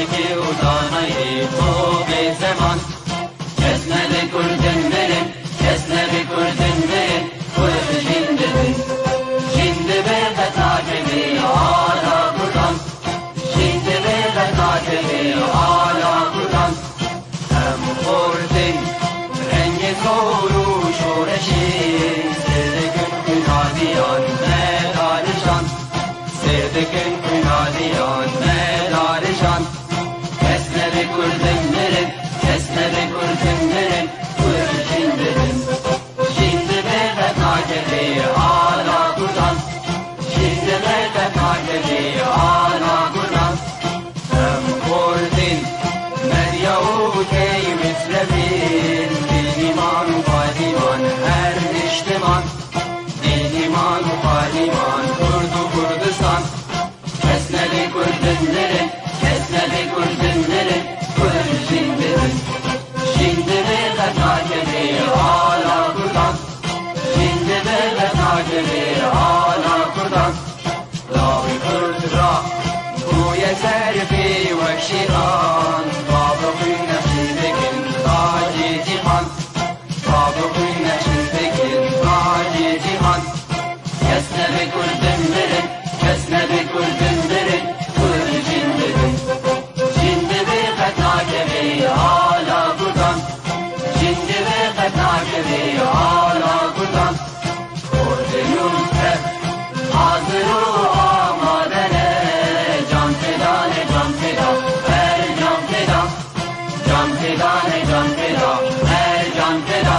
عاشقی و دانایی تو به زمان کس نبی کردن برن کس نبی کردن برن کرد جندبن جندبه قطعه آلا کردن جندبه قطعه آلا کردن هم خوردن رنگ زور و شورشی سردکن کنادیان مدارشان سردکن کنادیان مدارشان کس نبی کردن برن کس نبی کردن برن کرد جندبن جندبه قطعه آلا کردن جندبه قطعه آلا کردن هم خوردن مریا و کی مصرفین دیمان و قادیمان هر اجتماع دیمان و قادیمان کرد و کردستان کس نبی کردن برن کس نبی کردن برن کرد جندبن جندبه قطعه آلا کردن جندبه قطعه آلا کردن لاوی کرد را گوی سرفی و شیران بابقی نقشی بکن تاجی جیهان بابقی نقشی بکن تاجی جیهان کس نبی کردن برن کس نبی کردن برن کرد جندبن جندبه قطعه آلا کردن جندبه قطعه آلا کردن کردنون تر حاضر و آمادنه جان فدانه جان فدا هر جان فدا جان فدانه جان فدا هر جان فدا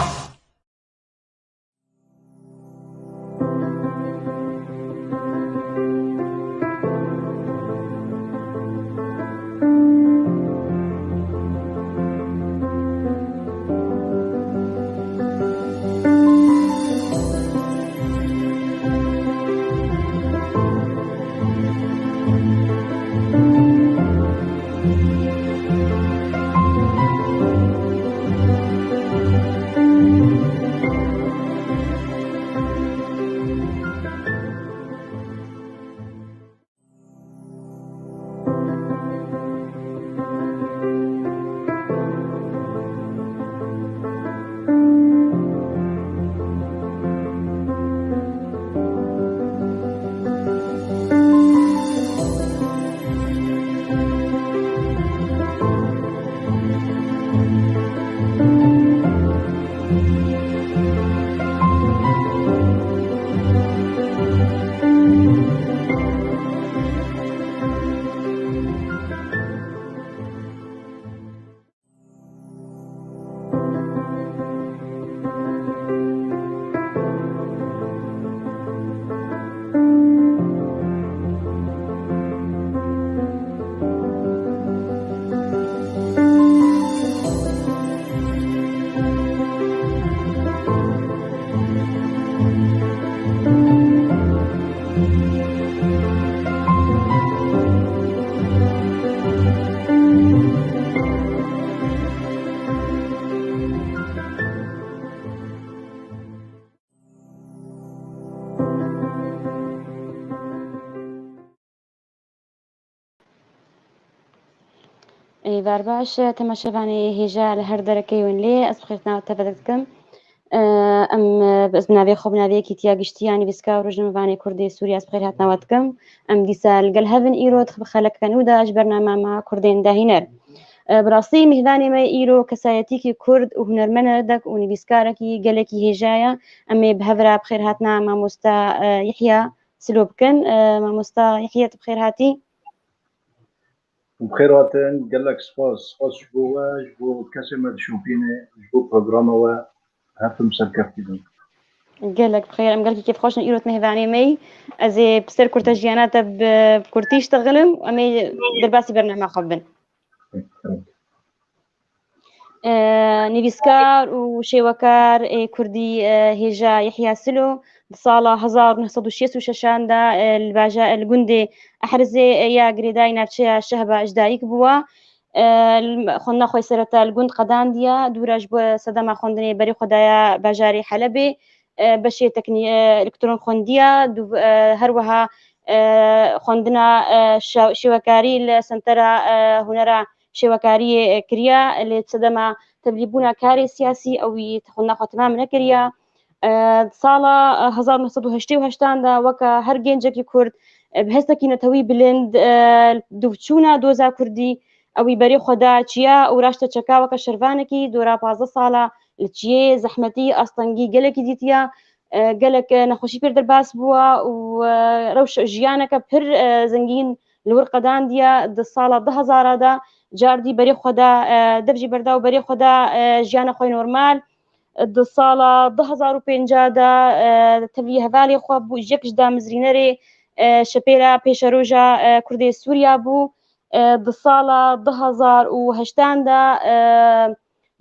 إذا باش تماشفاني هجاء لهر دركي وين لي أسبخيتنا وتفدتكم أم بإذن الله خوبنا ذيك تياجشتياني بسكا ورجم فاني كردي سوريا أسبخيت هاتنا واتكم أم ديسال قال هذن إيرو تخب خلك كانودا أجبرنا مع كردين داهينر براسي مهداني ما إيرو كسايتيكي كرد وهنرمنا دك ونبيسكاركي قالكي هجايا أمي بهفرا بخير هاتنا مع مستا يحيى سلوبكن مع مستا يحيى بخير هاتي بخير واتن قال لك سباس جبو كاسمة شوفيني جبو برنامج و هاتم سركفتي دون قالك بخير أم قالك كيف خوشنا إيرو مهداني مي أزي بسر كرتاجيانات بكرتيش تغلم أمي درباسي برنامج خبن نيفيسكار وشيوكار كردي هجا يحيى سلو بصالة 1966 دا الباجا الجندي أحرزي يا قريداي نابشيا شهبة إجدايك بوا خنا خوي سرتا الجند قدانديا دوراج بو صدما خوندني بري خدايا باجاري حلبي بشي تكني إلكترون خونديا هروها خوندنا شێوەکاری لە سنتەرە هونەرە شێوەکاری کریە لێ سەدەما تەبلیبوونا کاری سیاسی ئەوی خوندنا تەمام نەکریە ساڵە 1980 دا وەکە هەر گەنجێکی کورد بهێستێکی نەتەوەی بلند دووچوونە دۆزا کوردی ئەوی بەری خۆدا چیە و ڕاشتە چەکا وەکە شەروانێکی دۆرا 15 ساڵە لە چیە زەحمەتی ئاستەنگی گەلێکی دیتە گەلێک نەخۆشی پێر دەرباس بووە و ڕەوش ژیانەکە پر زەنگین لەور قەداندیە دە ساڵە 2000دا جاردی بەری خۆدا دەبژی بەردا و بەری خۆدا ژیانە خۆی نۆرمال دە ساڵە 2050دا تەبلی هەڤالی خۆ بوو یەکشدا مزرینەرێ شەپێرە پێشەڕۆژە کوردی سووریا بوو دە ساڵە 2080دا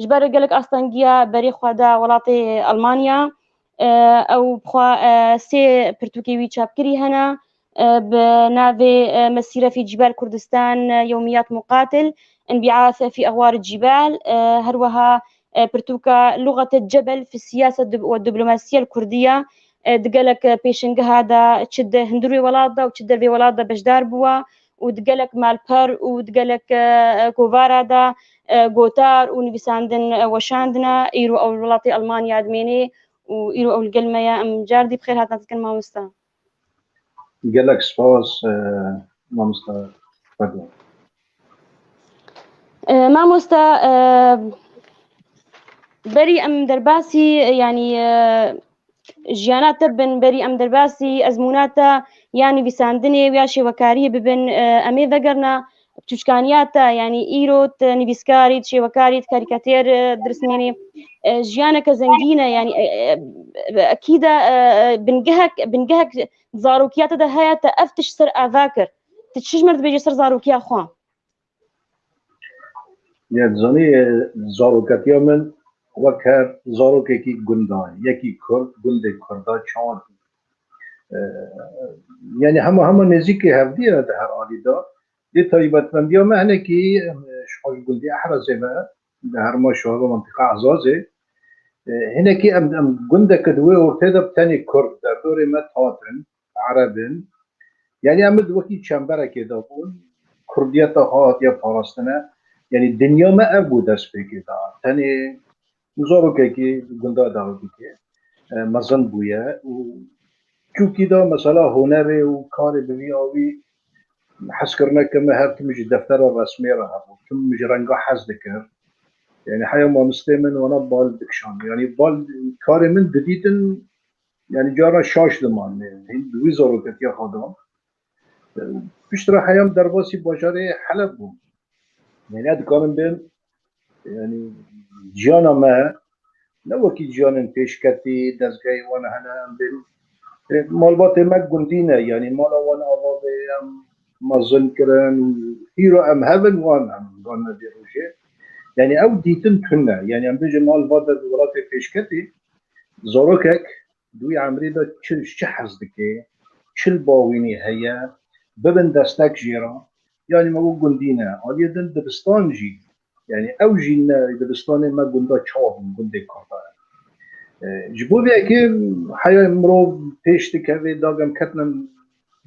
ژبەرە گەلک ئاستەنگیە بەری خۆدا وڵاتی ئەڵمانیا ئەو بخوا سێ پرتوکێوی چاپکری هەنا بناوێ مسيرة في جبال كردستان يوميات مقاتل انبعاث في أغوار الجبال هروها برتوكا لغة الجبل في السياسة والدبلوماسية الكردية دقلك بيشنج هذا تشد هندروي ولادة وتشد في ولادة بجدار بوا ودقلك مالبر ودقلك كوفار هذا غوتار ونبيساندن وشاندنا إيرو أو الولاطي ألمانيا أدميني وإيرو أو القلمية أم جاردي بخير هذا تذكر ما مستا قالك سباس ما مستا تفضل ما مستا بري أم درباسي يعني جيانات بن بري أم درباسي أزموناتا يعني بيساندني وياشي وكاريه ببن أمي ذكرنا بتشكانياتا يعني إيروت نبيسكاريت شي وكاريت كاريكاتير درسميني جيانك زنجينة يعني أكيد بنجهك زاروكيات ده هي تأفتش سر أذاكر تشجمرت بيجي سر زاروكيا خوان يعني زاني زاروكاتيا من وكر زاروكي كي جندان يكي كرد جندي كردا چان يعني هم نزيكي هفدي ده هر عادي ده دي طيبات من ديوم احنا كي شغل جندي احرزه ما هر ما شغل منطقه عزازه هنا كي ام جندك دوي ورتدا بتاني كرد در دور ما تاتن عربن يعني امد وكي چنبره كده بون كرديات هات يا فلسطين يعني الدنيا ما ابو دست بكده تاني زاروكي كي جندا داوكي مزن بويا و چوكي دا مثلا هنر و كار بوي اوي حس کرنا كما هر تمج دفتر الرسمي راه تمج رنگا حز دكر يعني حيا ما مستمن وانا بال دكشان يعني بال كار من بديتن يعني جارا شاش دمان هين دوي زاروكتيا خدام بشترا حيام درباسي باجاري حلب بوم يعني هاد كانن بين يعني جانا ما نوكي جانن پیشکتی دزگای وانا هنا بين مالبات ما گندینه يعني مالا وانا آوازه مازن کرن هيرو ام هفن وانا قانا دي روشه يعني او ديتن تنه يعني ام بيجي مالبات دولات پیشکتی زاروكك دوی عمری دا چه حزدكي چل باويني هيا ببن دستك جيرا يعني ما هو گندینه آليه دن دبستان جي يعني او جينا دبستان ما گندا چاو گنده کارتا جبوی که حیا مرو پیش دکه داغم کتنم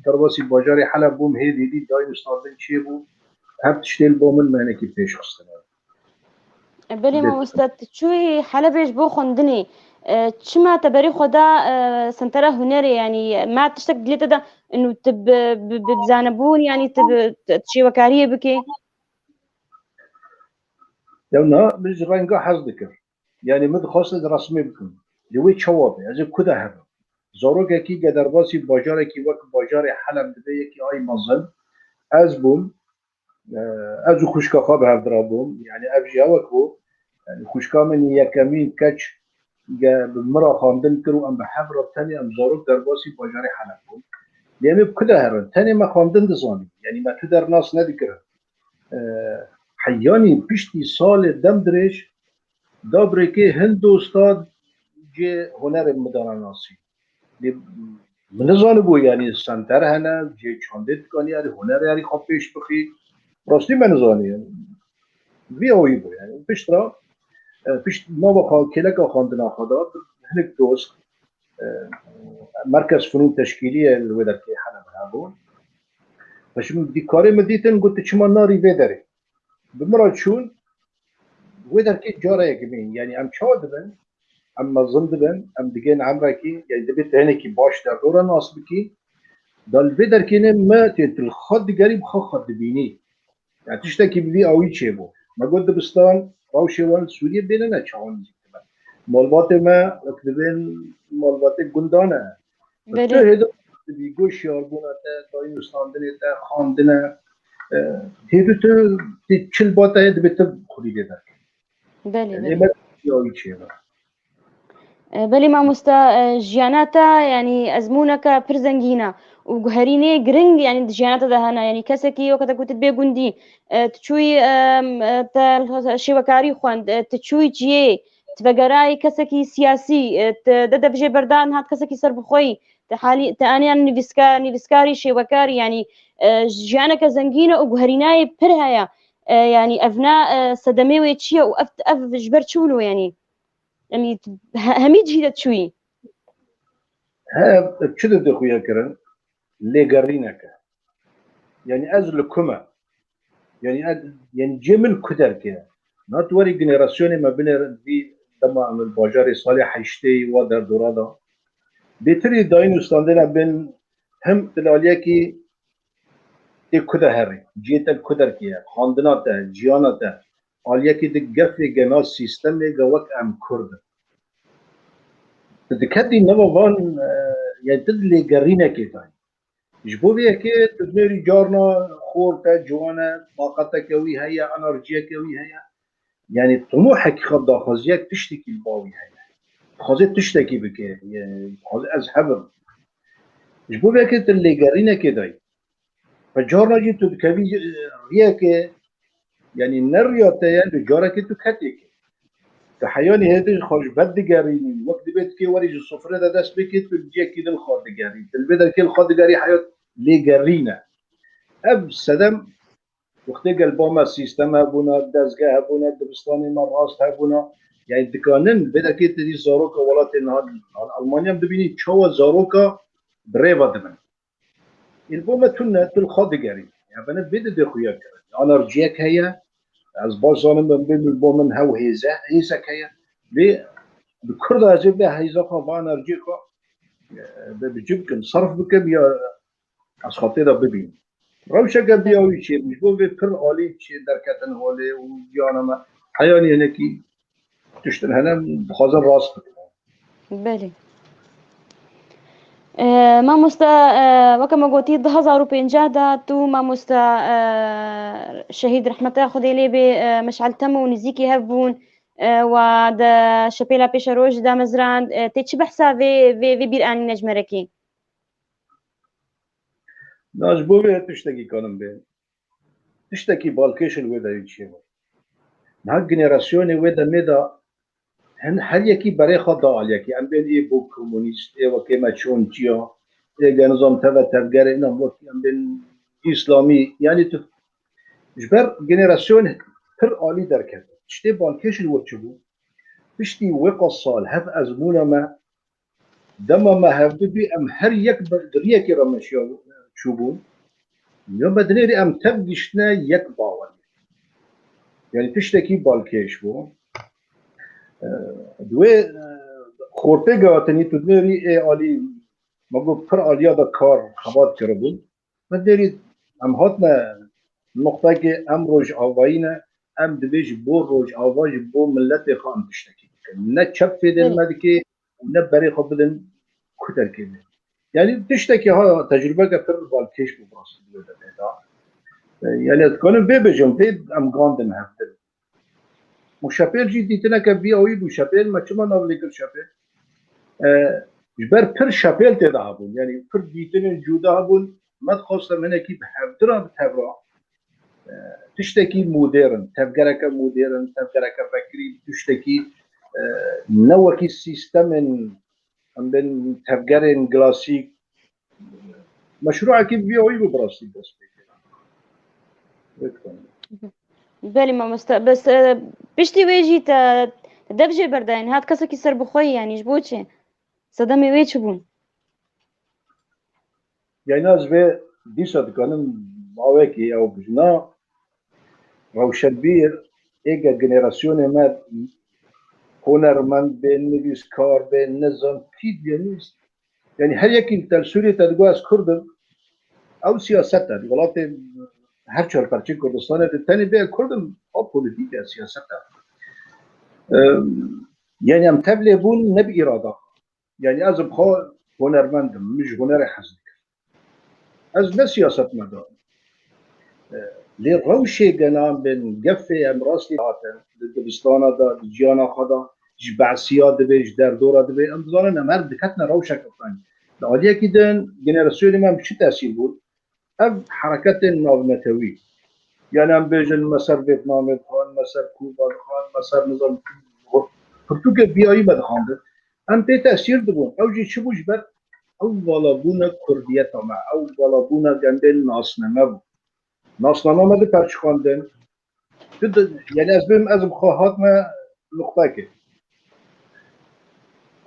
درباسی باجاری حلب بوم هیدی دی دایم استادن چیه بو هر تشتیل بومن معنی که پیش خستن بلی ما استاد چوی حلبش بو خوندنی چما تبری خدا سنتره هنري يعني ما تشتك دليت ده انه تب بزانبون يعني تب شي وكاريه بكي يونا بج رنگا حز دکر يعني مد خاص رسمي بكم دوی چوابه از کده هر زاروگه کی گدرباسی باجاره کی وقت باجار حلب بده یکی آی مازن از بوم از خوشکا خواب هفدرا بوم يعني افجي هوك بو يعني خوشکا من یکمین کچ مرا خاندن کرو ام بحفر تاني ام زاروگ درباسی باجار حلب بوم يعني بكده هر تاني ما خاندن دزاني يعني ما تدر ناس ندکره حياني بشتي سال دم درش دابركي هندو استاد جي هنر مدرناسي من زانبو يعني سنتر هنا جي چاندت كان يعني هنر يعني خفيش بخي راستي من زاني يعني بي اوي بو يعني بشترا بشت ما بخا كلك خاندنا خدا هنك دوست مركز فنون تشكيليه الودكي حنا هبون باش دي كاري مديتن قلت شما ناري بيدري بمرا شون ويدر كي جارة يكمين يعني ام شاد بن ام مظن بن ام دقين عمركي يعني دبيت هنكي باش در دورا ناس بكي دال بيدر كينه ما الخد قريب خد بيني يعني تشتكي بي اوي تشيبو ما قلت دبستان او شوال سوريا بيننا تشاون مالبات ما اكتبين مالبات قندانه تو بله هدو بيگو شاربونا تا داين استاندنه تا خاندنه هدو تو چل باتا هدو بيت خوري بيدر بله يعني بله ما اوي تشيبو بەلی مامۆستا ژیاناتە ینی ئەزمونونەکە پر زەنگینە و گوهرینێ گرنگ ینی ژیاناتە داهانا ینی کەسێکی وەکەتە گوتت بێگوندی تچووی شێوەکاری خوند تچووی جێ تبەگەرای کەسێکی سیاسی دەدەبژێ بەردان هات کەسێکی سەربخۆی تەانیان نویسکاری شێوەکاری ینی ژیانەکە زەنگینە و گوهرینای پر هەیە ینی ئەڤنا سەدەمێوێ چییە و ئەف ژبەر چوونو ینی يعني هميد جهد تشوي ها تشد دخويا كرن لي قرينك يعني ازل كما يعني جمل كدر كده ناتوري جنراسيون ما بين دي دما من الباجار صالح حشتي ودر دورادا بيتري داين استاندنا بين هم تلاليكي تي كده هري جيت الكدر كده خاندنا تا جيانا تا عليكي دقفي جنا سيستم جوك ام كرد تدكتي نوفان يعني تدلي قرينا كده جبوبيا كي تدميري جارنا خورتا جوانا طاقتك كوي هيا انرجيا كوي هيا يعني طموحك خد خازيك تشتكي الباوي هيا خازيك تشتكي بك يعني خازيك ازحبر جبوبيا كي تدلي قرينا كده فجارنا جي تدكبي رياك يعني نرياتا يعني جارك تكتك تحياني هذه خرج بد قاريني وقت بيت كي وريج الصفرة ده داس بكيت بالجيك كده الخاد قاري البدر كي الخاد قاري حياة لي قارينا اب سدم وقت قلبوما سيستم هبونا دازقة هبونا دبستاني مراست هبونا يعني دكانن بدر كي تدي زاروكا ولات نهار المانيا بدبيني تشوا زاروكا بريفا دمن البوما تنا الخاد قاري يعني انا بدي خويا انا رجيك هي از بازانم من بین البومن هاو هیزه که بكل هذا به هيزه خبان ارجيكا بجيب صرف بكم يا اسخاطيدا ببين روشه قبل يوي شيء مش بو بكل عالي شيء دركتن هولي ويانا ما حياني هناكي تشتن هنا بخازن راس بله مامۆستا وەکەمە گوتی 2050 دا تو مامۆستا شەهید ڕەحمەتە خودی لێ بێ مەشعەلتەمە و نزیکی هەبوون و شەپێلا پێشە ڕۆژ دامەزراند تێ چ بەحسا vê بیرئانی نەجمەرەکی ناش بو به تشتكي كانم به تشتكي بالكيش الودا يجي نها جنراسيون ودا ميدا هن هر یکی برای خود دال یکی ام بین ای بو کمونیست ای وکی ما چون چیا ای نظام تبع تبگر اینا وکی ام بین اسلامی یعنی تو جبر جنراسیون پر عالی درکت تشتی بالکش الوچه بو تشتی وقت سال هف ازمونا ما دما ما هفدو بی ام هر یک بدریه کی رمشیا شوبون یا بدنیری ام تبگشنا یک باور يعني تشتكي بالكيش بو دوی خورتگا تنی تو دنیری ای عالی مگو پر عالیا دا کار خبات کرده بود من دارید ام هاتنا نقطه که ام روش آوایی نه ام دویش بو روش آوایی بو ملت خان تشتکی نه چپ فیدن مده که نه برای خود بدن کتر کنه یعنی تشتکی ها تجربه که پر بالکیش بو براسد بیده يعني اتكلم بيجم بيد ام غاندن هفتر مشابل جي ديتنا كبي اوي مشابل ما چما نوليكل شابل جبر پر شابل تدابون يعني پر ديتنا جودا بون ما خاصه من كي بهفتر بتبرا تشتكي مودرن تفكرك مودرن تفكرك فكري تشتكي نوكي سيستم ام بين تفكرن كلاسيك مشروع كي بي اوي براسي بس بله مامۆستا بەس پشتی وێژی دەبژێ بەرداین هات کەسێکی سەر بخۆی یانیش بۆ چێ سەدەمی وێ چ بوون يعني از به دیسا دکانم باوکی او بجنا روشنبیر ایگا جنراسیون ما هنرمند به نویسکار به نظام تید نیست يعني هر یکی در سوریه تدگو از کردم او سیاست داد ولات هر چهار پرچه کردستان تنی به کردم او پولیتیک سیاست داد يعني ام تبليبون نبي إرادة يعني از بخوا هنرمندم مش هنر حزن از نه سیاست مدار لی روشی گنام بین گفه ام راستی هاتن دبستانا دا جیانا خدا جبعسیا دبیش در دورا دبی ام بزانن ام هر دکتنا روشا کفتن دعاليه كده جنراسيون ما مش تأثير بود اب حركات ناونتوي يعني ام بيجن مسار فيتنام خان مسار كوبا خان مسار نظام پرتوک بیایی بدخانده ام به تأثیر دبون او جی چه بوش بر او والا بونا کردیت آمه او والا بونا گنده ناسنامه بود ناسنامه ما ده پرچ خواندن یعنی از بیم از مخواهات ما نقطه که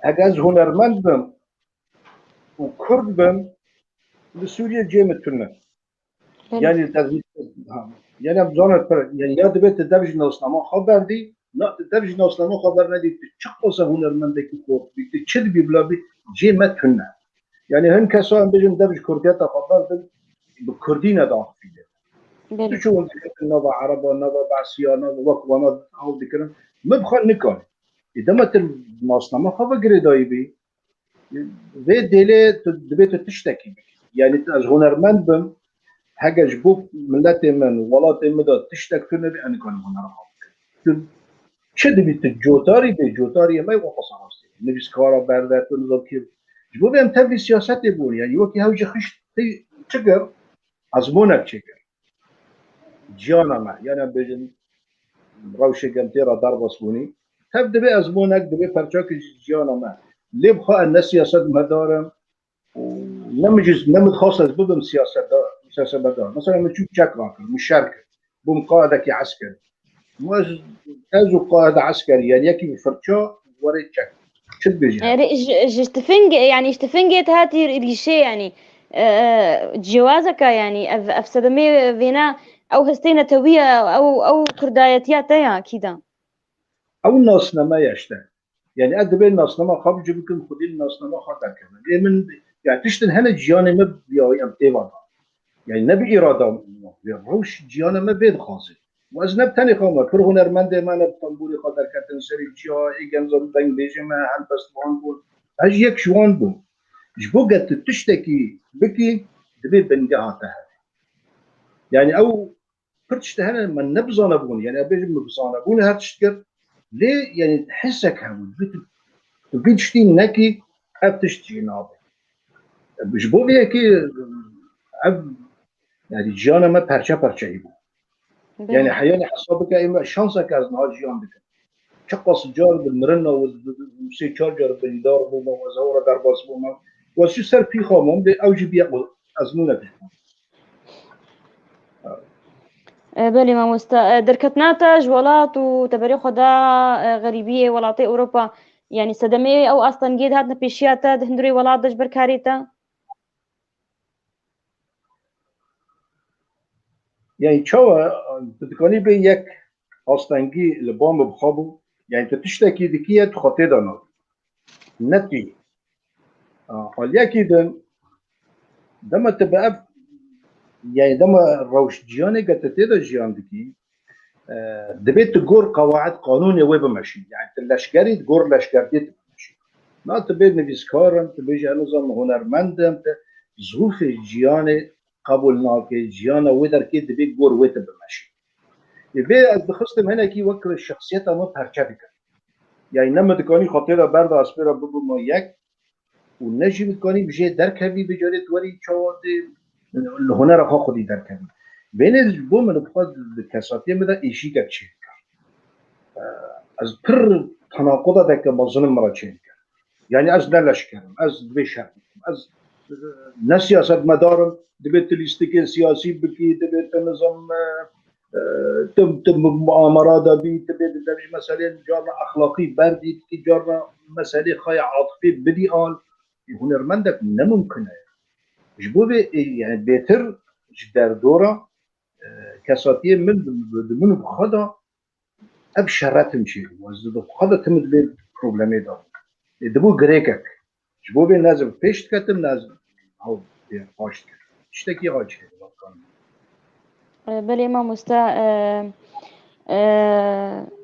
اگه از هنرمند بم و کرد بم به سوریه جیمتونه یعنی یعنی ام زانت پر یعنی یاد بیت دبج ناسنامه خبر دی نه دبج ناسنامه خبر ندید چه قصه هنرمنده که خورد بیت چه بیبلا بی جیمتونه يعني هن كسان بيجن دبج كرديات خبر بكردين ضعف فيه شو نوع عرب نوع بعسيا نوع وقوانا او ذكر ما بخل نكون اذا ما المصنع خبر جريداي بي في ديلي دبيت تشتكي يعني از هنرمند بم حاجه جبوك ملات من ولات مدى تشتك في النبي ان كان هنر شد بيت الجوتاري بجوتاري ما يوقف صراحه نبي سكارا برده نذكر جبو بهم تبي سياسات يبون يعني وكي هوجي خش تشكر ازمونك تشكر جانا ما يعني بيجن روشي قمتيرا ضرب صبوني تبدا بي ازمونك دبي فرشاك جانا ما ليه بخا الناس سياسات مدارم نمج خاصة بدهم سياسة مدار مثلا نشوف شكرا مش شركة بمقاعدة عسكري مش ازو قائد عسكري يعني يكي فرشا وريت شكل اشتفنجت هاتي الشيء يعني جوازك يعني افسدمي فينا او هستينا توية او كردايتيات يا كده او الناصنما يشتغل يعني قد بين الناصنما قبل جبكم خدين الناصنما خاطر كمان من يعني تشتن هنا جياني ما بيا ام ايوانا يعني نبي اراده روش جيانا ما بيد خاصه وازنب تاني قامه پر هنرمند من بطنبوری خاطر کردن سری جا ایگنزم بنگلیش ما هل بستوان بود اج یک شوان بود جبو قد تشتكي بكي دبي بنجاهاتها يعني او فرتشتهنا من نبزانه بون يعني ابي مبزانه بون هاتشتكر ليه يعني تحسك هم بيت تشتين نكي ابتشتي نابي جبو بيكي اب يعني جانا ما برشا يبو يعني حياني حسابك اما شانسك از نهار جيان بك شقص جار بالمرنة وسي شارجر بالدار بوما وزورة درباس بوما وشو سر في خامم دي اوجي بيقو ازمونك بلي ما دركتناتا جولات وتبري خدا غريبية ولاتي اوروبا يعني صدمي او اصلا جيد هاتنا بيشياتا دهندري ولات دجبر كاريتا يعني شو تتكوني بي يك أصلاًجي لبام بخابو يعني تشتكي دكية تخطي دانا نتي قال يكي دم تبقى يعني دم روش جياني قد تتدا جيان دكي دبيت تقول قواعد قانونية ويبا ماشي يعني تلاشكري تقول لاشكرتي تمشي ما تبيد نفسكارم تبيجي نظام هنرمندم ظروف جياني قبولناك جيانا ودر كي دبيت قول ويتا بماشي يبقى از بخستم هنا كي وكر الشخصيات ما بهرشافك يعني لما تكوني خطيره برد اسبرا ببو ما يك والنجي بتكوني بجي دركبي بجاري توري شوادي الهنر خا خدي دركبي بين الجبو من بخاد الكاساتي مدا ايشي كتشي از بر تناقض دك مظلم مراتشين يعني از نلاش كلام از بشر از نسياسه مدارم دبت الاستقلال السياسي بكي دبت النظام تم مؤامرات بي تبي مثلا جارنا اخلاقي بردي جارنا مسألة خايع عاطفي بدي قال هنرمندك نممكن جبو يعني بيتر جدار دورة كساتية من بخدا اب شرات مشي وزد بخدا تمد بين بروبلمي دا دبو غريكك جبو بين لازم بيش تكتم لازم هاو باش تشتكي غاش بله مامۆستا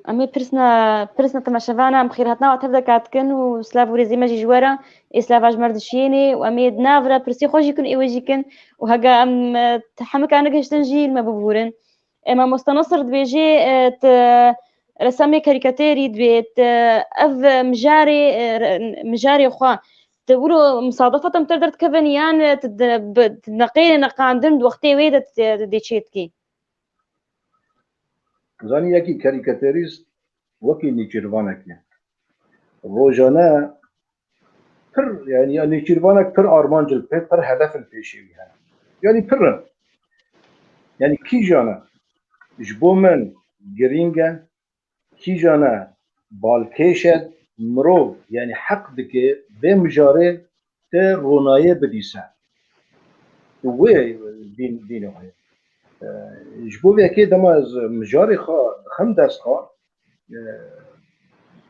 ئەمێ پرسنە تەماشەڤانە ئەم خێرهاتناوە تەف دەکاتکن و سلااف و رێزیمەژی ژوەرە ئێسلاڤژ مەردشێنێ و ئەمێ ناورە پرسی خۆشی کن ئێوەژی کن و هەگا ئەم حەمەکانە گەشتن ژیل مە ببورن مامۆستا نەسر دبێژێ رەسامێ کەریکەتێری دوێت ئەڤ مژارێ خوا تقولوا مصادفة تقدر تكفنيان تنقين نقاندن وقتي ويدا ديتشيتكي زاني يكي كاريكاتيريست وكي نيشيرفانك روجانا پر يعني نيشيرفانك پر ارمانجل پر هدف البيشي يعني پر يعني كي جانا جبومن جرينجا كي جانا بالكيشد مرو يعني حق دكي بمجاري تروناية بديسا وي دينو هاي جبو يكي دماز مجاري خم دست خا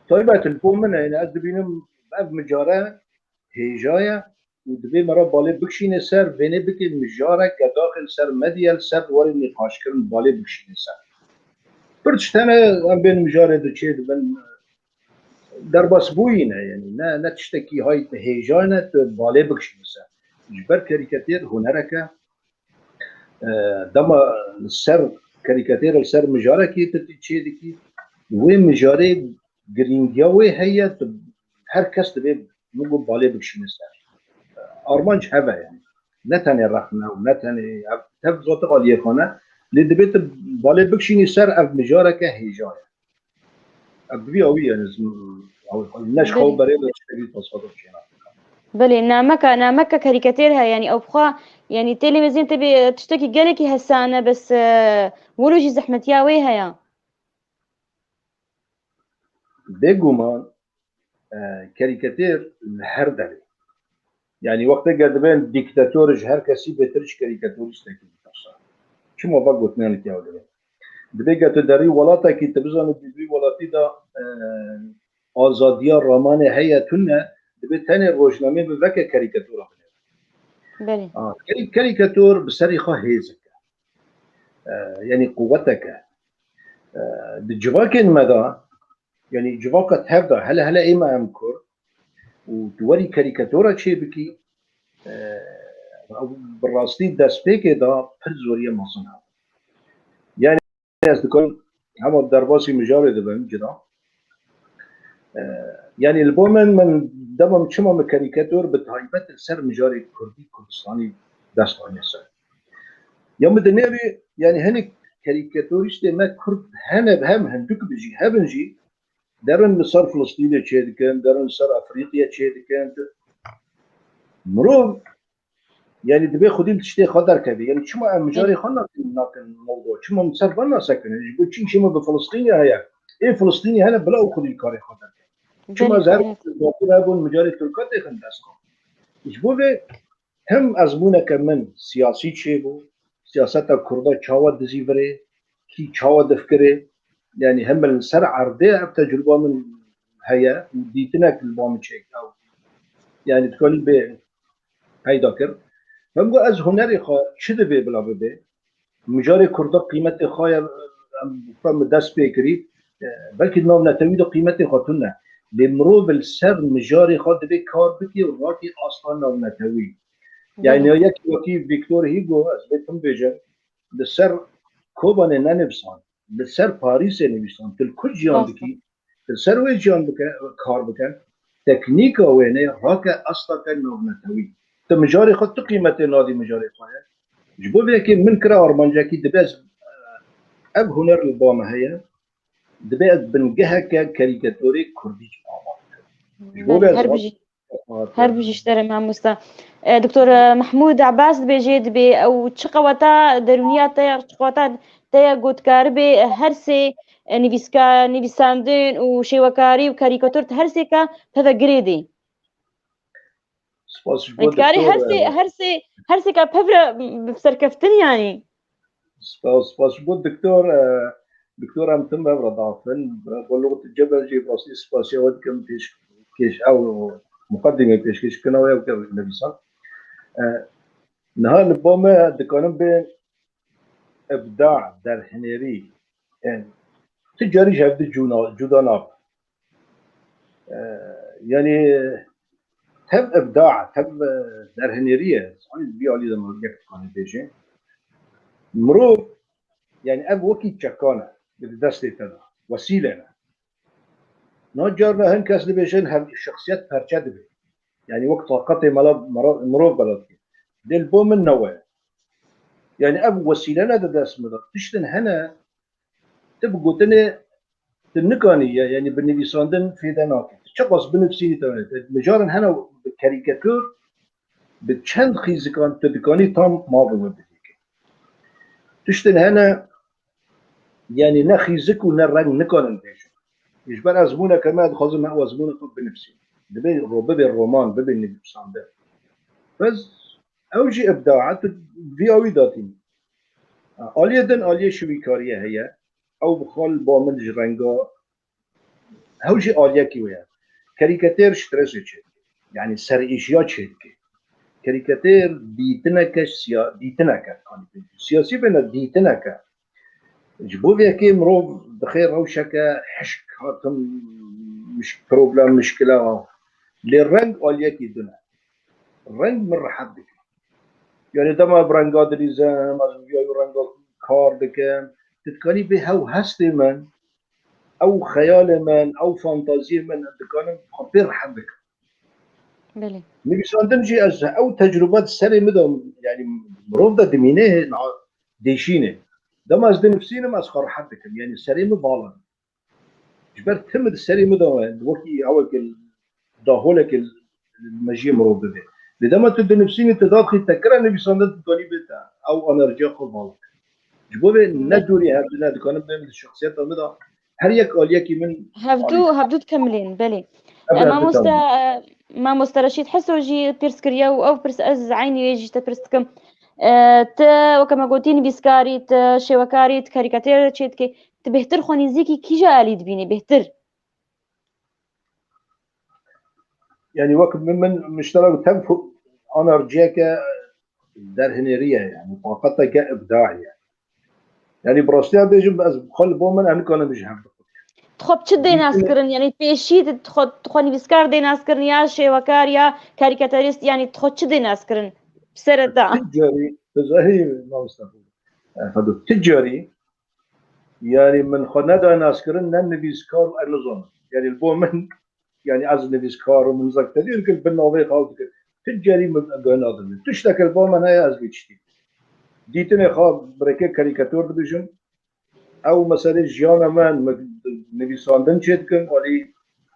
طيبة البومن يعني أدبينم أب مجارة هيجاية ودبي مرة بالي بكشين سر فيني بكي مجارة كداخل سر مديال سر وري نقاش كرن بالي بكشين سر برشتنا أم بين مجارة دچيد بن درباس بوينه يعني نا تشتكي هاي هيجانة بالي بكشين سر جبر كاريكاتير هنركه دما السر كاريكاتير السر مجارة كي تتشيدكي وين مجاري جرينجاوي هي هر كس تبي نقول بالي بكشين سر ارمانج هذا يعني نتاني رحمه ونتاني تبغى تقال يخونه لدبيت بالي بكشين سر اف مجارة كهيجاية ابي اوي يعني او الناس خو بريد تشتري تصادف شينا بله نامك كاريكاتيرها يعني او بخوا يعني تلفزيون تبي تشتكي قالكي هسانه بس ولوجي زحمتيا ويها بيجومان كاريكاتير الهردلي يعني وقت قدبان ديكتاتور هر كسي بترش كاريكاتوريست كي تصا شو ما بقول اثنين تيا ولا دبيجا تدري ولاتا كي تبزن بدوي ولاتي دا آزادية رمانة هي تنا دبي تاني روشنامي بذكر كاريكاتورة بله كاريكاتور بسريخة هيزك يعني قوتك بجواكن مدى يعني جواكة تهبدا هلا إما أمكر وتوري كاريكاتورة شيء بكي بالراستي داسبيك دا فرزورية مصنع يعني أصدقائي هم الدرباسي مجاري دبن جدا يعني البومن من دمم شما مكاريكاتور بتهيبت السر مجاري كردي كردستاني داستاني سر يوم دنيري يعني هني كاريكاتوريست ما كرد هم هندوك بيجي هبنجي درن صار فلسطين تشيد كان درن صار افريقيا تشيد كان مرو يعني دبي خدين تشتي خضر كذا يعني شما مجاري خلنا لكن الموضوع شما مسربنا ساكن يقول شما بفلسطين هيا ايه فلسطيني هنا بلا خدي كاري خضر شما زار وقتها بون مجاري تركات خنداسكم يجبوه هم ازمونه كمان سياسي شيبو سياسات الكرده تشاوا دزيفري كي تشاوا دفكري يعني هم السر عرضه تجربه من هيا ديتنا البوم تشيك او يعني تقول به هاي ذاكر هم از هنري خا شده به بلا به مجاري كرده قيمه خايا فهم داس بيكري بلكي نو نتويد قيمه خاتنا لمرو بالسر مجاري خاد به کار بکی و راکی اصلا نو نتوي يعني يك وكي فيكتور هيغو از بتم بيجن بالسر كوبان ننبسان بالسر باريس نبسان تل كل جان بكي بالسر وي جان بك كار بكن تكنيك وينه راك اصلا كان نو نتوي تمجاري خد قيمه نادي مجاري خايا جبو بك من كرا ارمانجا كي دباز اب هنر البام هي دباز بنجها كاريكاتوري كردي هربجي اشتري مع مستا دكتور محمود عباس بيجيد بي او تشقوتا درونيات تايا تشقوتا تايا قد كاربي هرسي نيفيساندين وشيوكاري وكاريكاتور هرسي كا هذا جريدي كاري هرسي هر سێکا پەبرە بسەرکەفتن یانی سپاس بود دكتور هم تم ضعفن بلغة الجبل جي براسي سباسيا ودكم كيش او مقدمة كيش كنا ويا النبي صلى نهار البومة دكانم بين ابداع در هنري يعني تجاري جهد جوداناب يعني تم ابداع تم در هنريه صحيح بيعلي لما رجعت كان بيجي مرو يعني اب وكي تشكانا بدستي تدا وسيله نجارنا هن كاس بيجن هم الشخصيات فرشد بي يعني وقت طاقتي مرو بلد دل بوم النوع يعني اب وسيله لا داس مدر تشتن هنا تبقوا تنكانيه يعني بالنبي صندن في دناك تشخص بنفسي تمام مجارن هنا بالكاريكاتور بتشند خيزكان تدكاني تام ما بوديك تشتن هنا يعني نخيزك ونرنج نكان بيش يجبر ازمونه كمان خازم هو ازمونه طب بنفسي ببي الرومان ببي النبي صندن بس اوجي ابداعات في اوي داتين آلیه شویکاریه هیا او بخال با من جرنگا هوجي آلیه کی ویا کاریکاتیر شترسه چه يعني سر اشیا چه که کاریکاتیر دیتنکش دیتنکه سیاسی بنا دیتنکه جبوه که مرو بخير روشكه حشك هاتم مش بروبلم مشكله للرنگ آلیه کی دونه الرنگ من رحب بك يعني دما برنگا دریزم از ویای رنگا کار بکن تتکانی به هاو هستی من او خیال من او فانتازی من تتکانم خبر حبك بله نبيساندن جي از او تجربات سري مدام يعني مروفدا دمينه ديشينه دما از نفسينم از خار حبك يعني سري مبالا جبر تمد سري مدام وكي اوك داهولك المجي مروفدا لدما تد نفسيني تداخل تكرر نبيساندن تتكاني بتا او انرجيا خبالك جبوه ندوري هردنا دكانم بهم الشخصيات المدا هر یک آلیه کی من هبدو تكملين بله ما مسترشيد حسو جي بيرس كريا او بيرس از عيني يجي تبرستكم ت وكما قلتين بيسكاري ت شوكاري كاريكاتير تشيتكي تبهتر خوني زيكي كي جالي تبيني بهتر يعني وقت من مشترك تنفق انرجيك در هنريه يعني طاقتك ابداعيه يعني براستيا بيجم بس بخل بومن انا كان مش هم تخب چه ديناس كرن يعني بيشي تخوني بيسكار ديناس كرن يا شوكار يا كاريكاتيريست يعني تخو چه ديناس كرن بسردا تجاري تزاهي ما مستقبل فدو تجاري يعني من خندا ناس كرن نن بيسكار ارنزون يعني البومن يعني از نبيسكار ومن زك تدير كل بالنوبي خالص تجاري من غنادن تشتكي البومن هي از بيشتي ديتني خاب بركه كاريكاتور بيجن او مثلا جيانا من نویساندن چیت کن ولی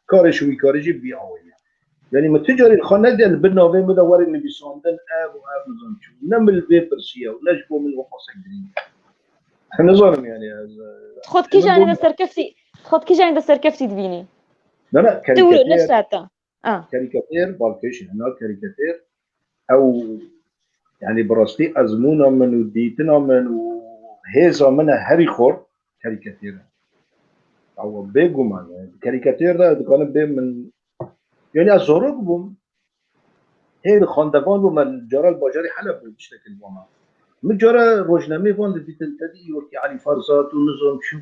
کارش وی کارجی بیاویه یعنی متجاری خانه دل بناوی مدوار نویساندن اب و اب نظام چون نمل بی پرسیه و نجبو من وقاسه گرین نظام يعني خود كي جاني ده سركفتي تبيني لا كاريكاتير نفسها كاريكاتير بالكيش هنا كاريكاتير او يعني براستي ازمونا من وديتنا من وهيزا منها هري خور كاريكاتير او بيجو مان كاريكاتير ده كان بي من يعني ازورق بوم هي الخاندبان ومن جرى الباجري حلب بشكل بوما من جرى روجنامي فون دي تدي وكي علي فرزات ونظام شو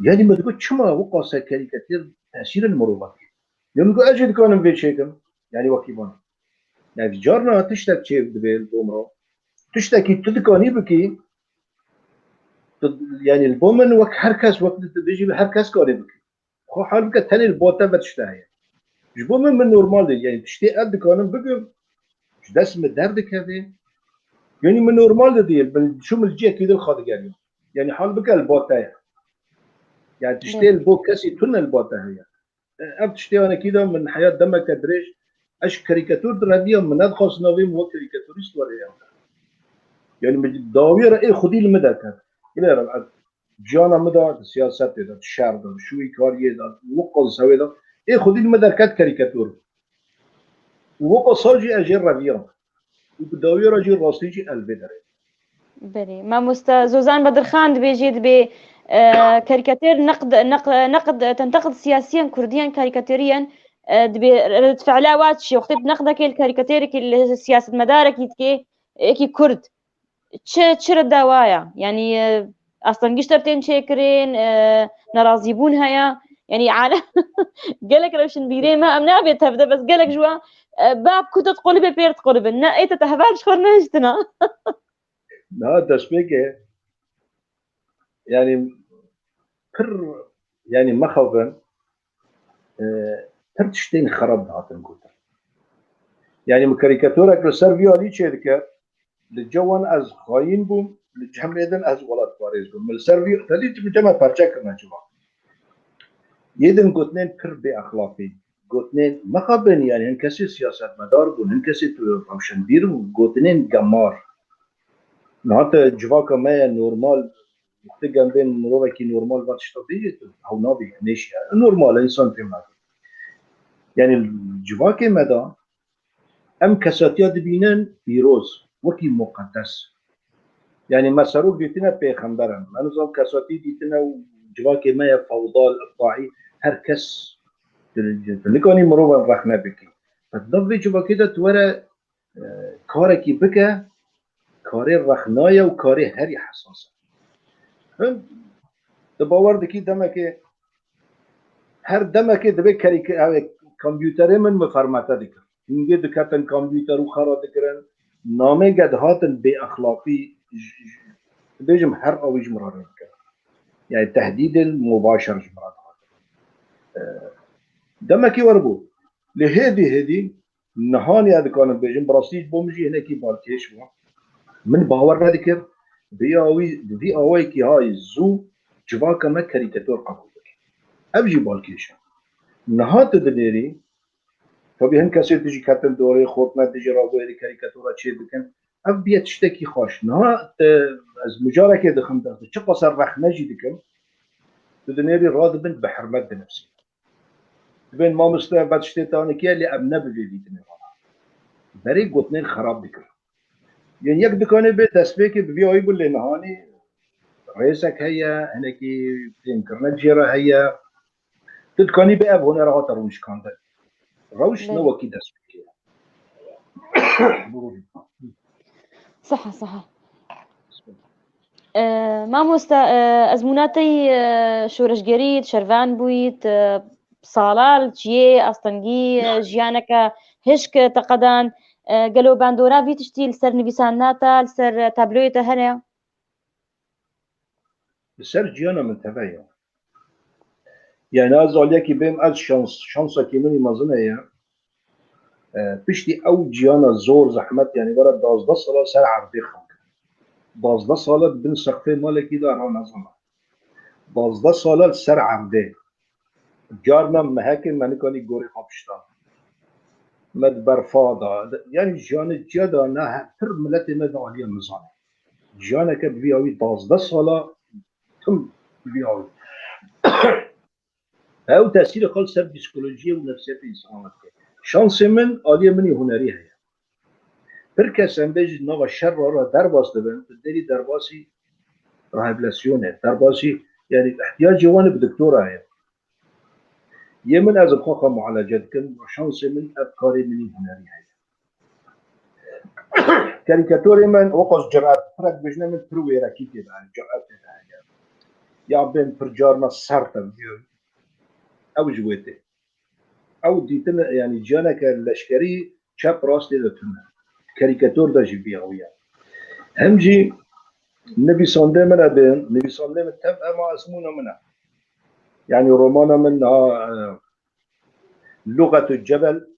يعني ما تقول شما وقاسه كاريكاتير تاثير المروبات يوم تقول اجد كانوا بيشيكم يعني وكي بون يعني جارنا تشتك شيء دبل بومرو تشتكي تدكاني بكي يعني البومن وقت هركاس وقت تجي هركاس كاري بكي خو حال بك تاني البوتا بتشتهي جبومن من نورمال دي يعني تشتي قد كانوا بقى دس من درد كذا يعني من نورمال دي شو من الجيه كده الخاض يعني حال بك البوتا يعني تشتي البو كاسي تون البوتا هي اب تشتي انا كده من حياه دمك دريج اش كاريكاتور دراديا من ادخل نوفي مو كاريكاتوريست ولا يعني من داوير ايه خدي المدى كان الى ربع جانا مدى سياسات ده الشعر ده شوي كاريه ده وقل سوي ده ايه خدي المدى كات كاريكاتور وقل صاجي اجر ربيع وبداوی راجی راستی جی البدره بله مامۆستا زۆزان بەدرخان دەبێژێت بێ کاریکاتێر تنتقد سیاسيا كرديا كاريكاتيريا دبي فعلا واتشي وقت نقد كل كاريكاتيرك السياسة مدارك يتكي كرد تشر الدوايا يعني اصلا قشترتين شاكرين نراضي بون هيا يعني عالم قالك روشن بيري ما امنا بيت هبدا بس قالك جوا باب كنت تقول بير تقول بنا اي تتهبال شخور نجتنا نه دست بگه يعني پر يعني مخوفن پر تشتين خراب هاتن قوتر يعني مكاريكاتورك لسر فيالي چه لجوان از خاين بوم لجمعيدن از ولاد باريز بوم السر في تدي تجمع پرچه کرنا جوا يدن قوتنين پر بي اخلاقي قوتنين مخابن يعني هن كسي سياسات مدار بون هن كسي روشن بير قوتنين قمار نهات جواكا ما نورمال مختلف بين مروه كي نورمال وقتش طبيعي او نابي نيش نورمال انسان في مدى يعني الجواك مدى ام كساتيا دبينن بيروز وكي مقدس يعني مسروق ديتنا بيخمبرن انا زوم كساتي ديتنا جواك ما فوضى الاقطاعي هركس تلقاني مروه رخنا بكي فتضفي جواك ده تورا كاركي بكا كاري رخنايا وكاري هري حساسه هم باور دکی دمه که هر دمه که دبی کامپیوتر من مفرمته دکر اینگه دکتن کامپیوتر و خرا دکرن نامه قد هاتن بی اخلاقی بيجم هر اويج مرارين يعني التهديد المباشر جمرات دمكي وربو لهدي نهاني هذا كان بيجم براسيج بومجي هناكي بالكيش من باور ذكر في اوي كي هاي زو جواكا ما كاريكاتور قبول ابجي بالكيش نهات دليري فبيهن كسر تجي كاتن دوري خورتنا تجي راوي كاريكاتورا تشي بكن اب بيت تشتكي خوش نها از مجاركه دخم ده چه قصر رخ نجي دكم دنيري راد بنت بحرمت نفسي بين ما مستعبد شتاني كي اللي ابنا بفيديتني بري قطنين خراب دكر يعني يك دكاني بيت تسبيك بفيوي بول نهاني رئيسك هيا هناكي انترنت جيرا هيا تدكاني باب هنا راه تروش كان روش نو كي تسبيك صح مامۆستا ئەزموناتەی شۆرەشگەریت شەروان بوویت ساڵال چیێ ئاستەنگی ژیانەکە هشک تەقەدان گەلۆ باندۆراوی تشتی لەسەر نویساندناتە لەسەر تابلۆیەتە هەنێ لەسەر گیانە من تەبەیە يعني ئازاڵیەکی بێم ئەز شانسەکی منی مەزن هەیە پشتی ئەو گیانە زۆر زەحمەت یعنی وەرە 12 ساڵە سەر عەردی خەڵک 12 ساڵە بن سەقفێ مالێکی دا ڕا نەزەما 12 ساڵە سەر عەردێ جارنا مهەکێ مەنیکانی گۆری خاپشتا مد بەرفادا يعني ژیانە جیادا نه هەر ملەتێ مەدا عالیە مزانە ژیانەکە بڤیاوی 12 ساڵە تم بڤیاوی او تاثیر خالص سر پسیکولوژی و نفسیت انسان شانس من عالیه منی هنری هست پر کسان بیج نو شر را در باز دبن دری در باسی ریهابیلیتاسیونه در باسی یعنی احتیاج جوان به دکتر هست یه من از خواهم معالجه کن شانس من افکاری منی هنری هست کاریکاتوری من وقت جرأت فرق بجنه من پروی راکیتی داره جرأت داره یا بین پرجارنا سرطم او جويته او ديتنا يعني جانك اللشكري شاب راستي لتنا كاريكاتور دا جيبيا ويا همجي نبي صندي منا بين نبي صندي متفق مع اسمونا منا يعني رومانا منها لغة الجبل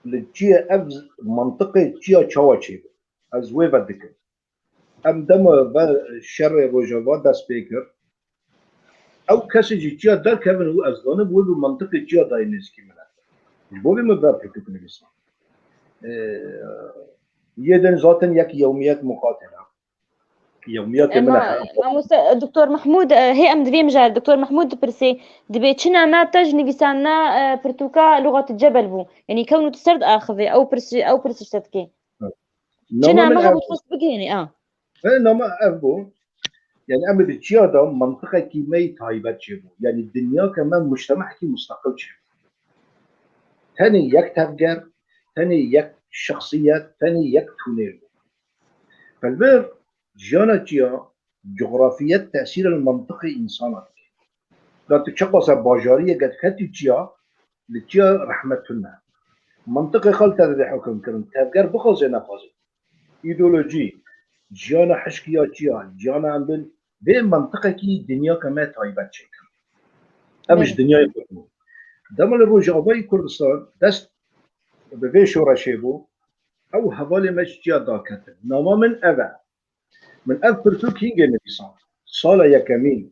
لجيا افز منطقة جيا تشاواتشي ازوي بدك ام دم شر روجافا دا سبيكر او کسی جیا در کردن او از دانه بود به منطقه جیا داینیز کی منه بودی مبرد فکر کنیم یه دن ذاتن یک یومیت مقاتله يوميات من ما دكتور محمود هي ام دبي مجال دكتور محمود برسي دبي تشنا ما تج نفسنا برتوكا لغة الجبل بو يعني كونه تسرد اخذي او برسي شتكي تشنا ما هو تخص بقيني نما أبو يعني أما بالجيادة منطقة كيمي تايبات جيبو يعني الدنيا كمان مجتمع كي مستقل جيبو تاني يك تفجر تاني يك شخصيات تاني يك تونيل فالبر جانا جيا جغرافية تأثير المنطقي إنسانات لا تشخص باجارية قد كتي جيا لجيا رحمة الله منطقي خلطة ذي حكم كرم تفجر بخوزي نفازي إيدولوجي جانا حشكيا جيا جانا عندن به منطقة كي دنيا كما تايبات شيء أمش دنيا يقولون دمل الرجابي كردستان دست بفي شورا شيبو أو هوالي مش جيا داكتن نما من أبا من أب برتوك هيجي نبيسان صالة يكمين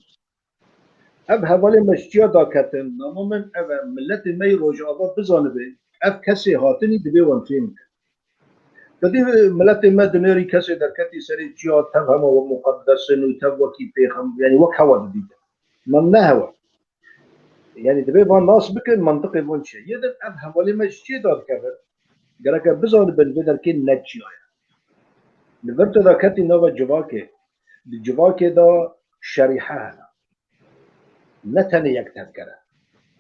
أب هوالي مش جيا داكتن نما من أبا ملت مي رجابا بزانبي أب كسي هاتني دبي وانفيمك كدي ملت ما دنيري كسي دركتي سري جيا تفهم ومقدسن وتبوكي بيخم يعني وكهوا دي من نهوا يعني دبي بان ناس بكن منطقي بون شيء يدن أب هوالي مش جيا داكتن قالك بزان بالبدر كين نتشيا لبرت دا كتي نوبا جواكي الجواكي دا شريحة نتني يك تذكرة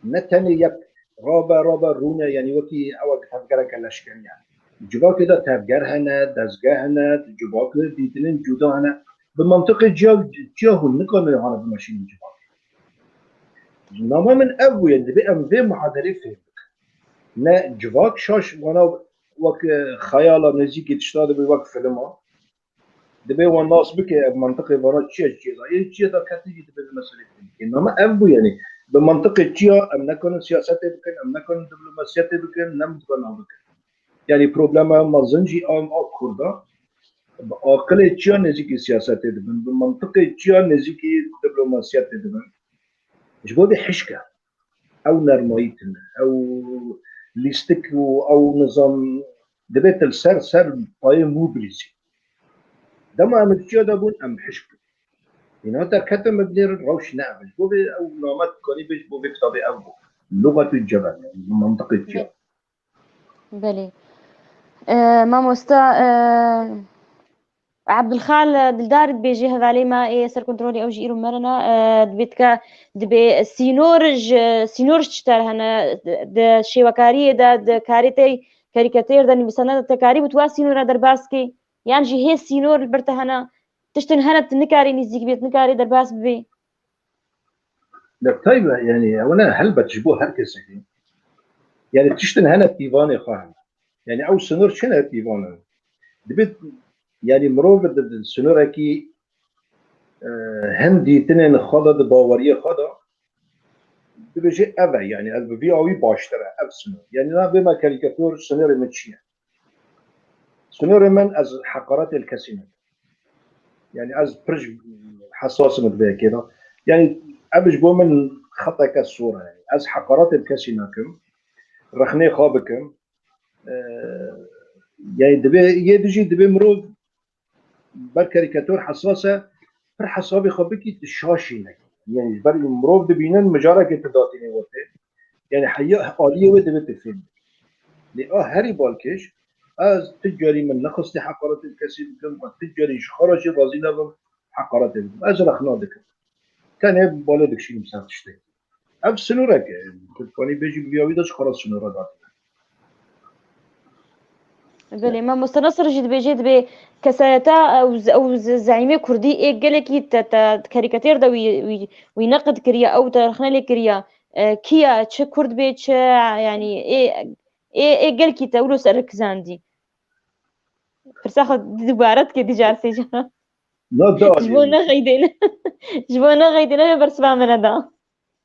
نتني يك رابا رونا يعني وكي أول تذكرة كلاشكن يعني الجواكي دا تذكر هنا دزجة هنا الجواكي ديتنين جودا هنا بمنطقة جاهو نقل هنا بمشين الجواكي نما من أبو يعني بأم في محاضرة فهمك نا جواك شاش وانا وك خيالا نزيكي تشتغل بوقت فيلمه دبي والناس بك بمنطقة برا تشيا تشيا دا كاتيجي دبي المسألة إنما أبو يعني بمنطقة تشيا أم نكون سياسات بكن أم نكون دبلوماسيات بكن نم تكون بكن يعني بروبلما مازنجي أم أكوردا أقل تشيا نزيكي سياسات دبن بمنطقة تشيا نزيكي دبلوماسيات دبن جبوا بحشكة أو نرمايتنا أو ليستك أو نظام دبيت السر باي موبريزي دم أم الجيا دابون أم حشكة هنا تركتم مبنير روش نعمل بوبي أو نامت كوني بيش بوبي كتابي أبو لغة الجبل يعني منطقة الجيا بلي ماموستا عبد الخال دلدار بيجي هذا عليه ما سر كنترولي او جيرو مرنا دبيتك دبي سينورج تشتر هنا د شيوكاري د كاريتي كاريكاتير د نبسنا تكاري بتوا سينورا درباسكي يعني جي هي سينور برتا هنا تشتن هنا نكاري نزيك بيت نكاري درباس بي لا طيب يعني وانا هل بتجبوه هركز يعني تشتن هنا تيفاني خاهم يعني او سنور شنو تيفاني دبيت يعني مروف السنورة كي هندي تنين خاضة باورية خاضة بيجي أبا يعني البي أوي باشترى أب سنور يعني لا بما كاريكاتور سنور متشية سنور من از حقارات الكاسينو يعني از برج حساس متباع كده يعني أبج بو من خطأ كالصورة يعني از حقارات الكاسينو كم رخني خابكم يعني دبي مروف بر كاريكاتور حساسة بر حسابي خبكي تشاشي يعني بر مروف دبينن مجارة كتداتيني وقته يعني حياة آلية ودبت الفيلم هاري بالكش از تجاري من نقص حقارات الكثير بكم وتجاري شخرج رازينا بم حقارات بكم از رخنا دكم كان هب بالا دكشي مسافر تشتي اب سنورك كوني بيجي بياويدش خلاص سنورة دات بلي ما مستنصر جد بيجي دبي كساتا او زعيمه كردي اي قالك كاريكاتير دا وينقد كريا او ترخنا لي كريا كيا تش كرد بيتش يعني اي قالك تقولوا سركزاندي فرساخ دبارات كي ديجارسي لا دا جبونا غيدنا برس بعمل هذا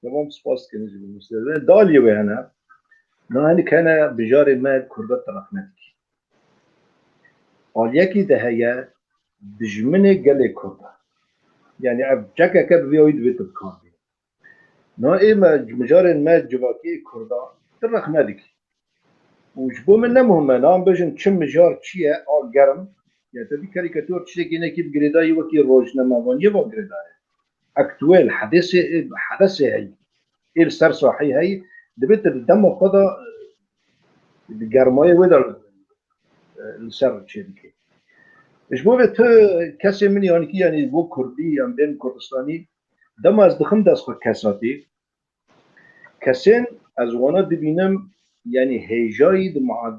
تمام سباس كنجي بالمستقبل دالي وهنا نحن كان بجار ما كردات رخنتك آلیاکی دهیا دجمنه گله کرده يعني أبجاك كاب بيويد بيت الكاردي نا إما مجارن ما جواكي كردا ترخ نادك وجبو من نمهم نام بجن چم مجار چيه آل گرم يعني تبي كاريكاتور تشتكي إنك بجريداي وكي روجنامه وانيا بجريداي أكتوال حدث هي إيه السر صحي هي دبت الدم قضى الجرماية وده السر شركة إيش بو بت كسر من يعني كي يعني بو كردي يعني بين كردستاني دم از دخم دست كساتي كسين از وانا دبینم يعني هجاي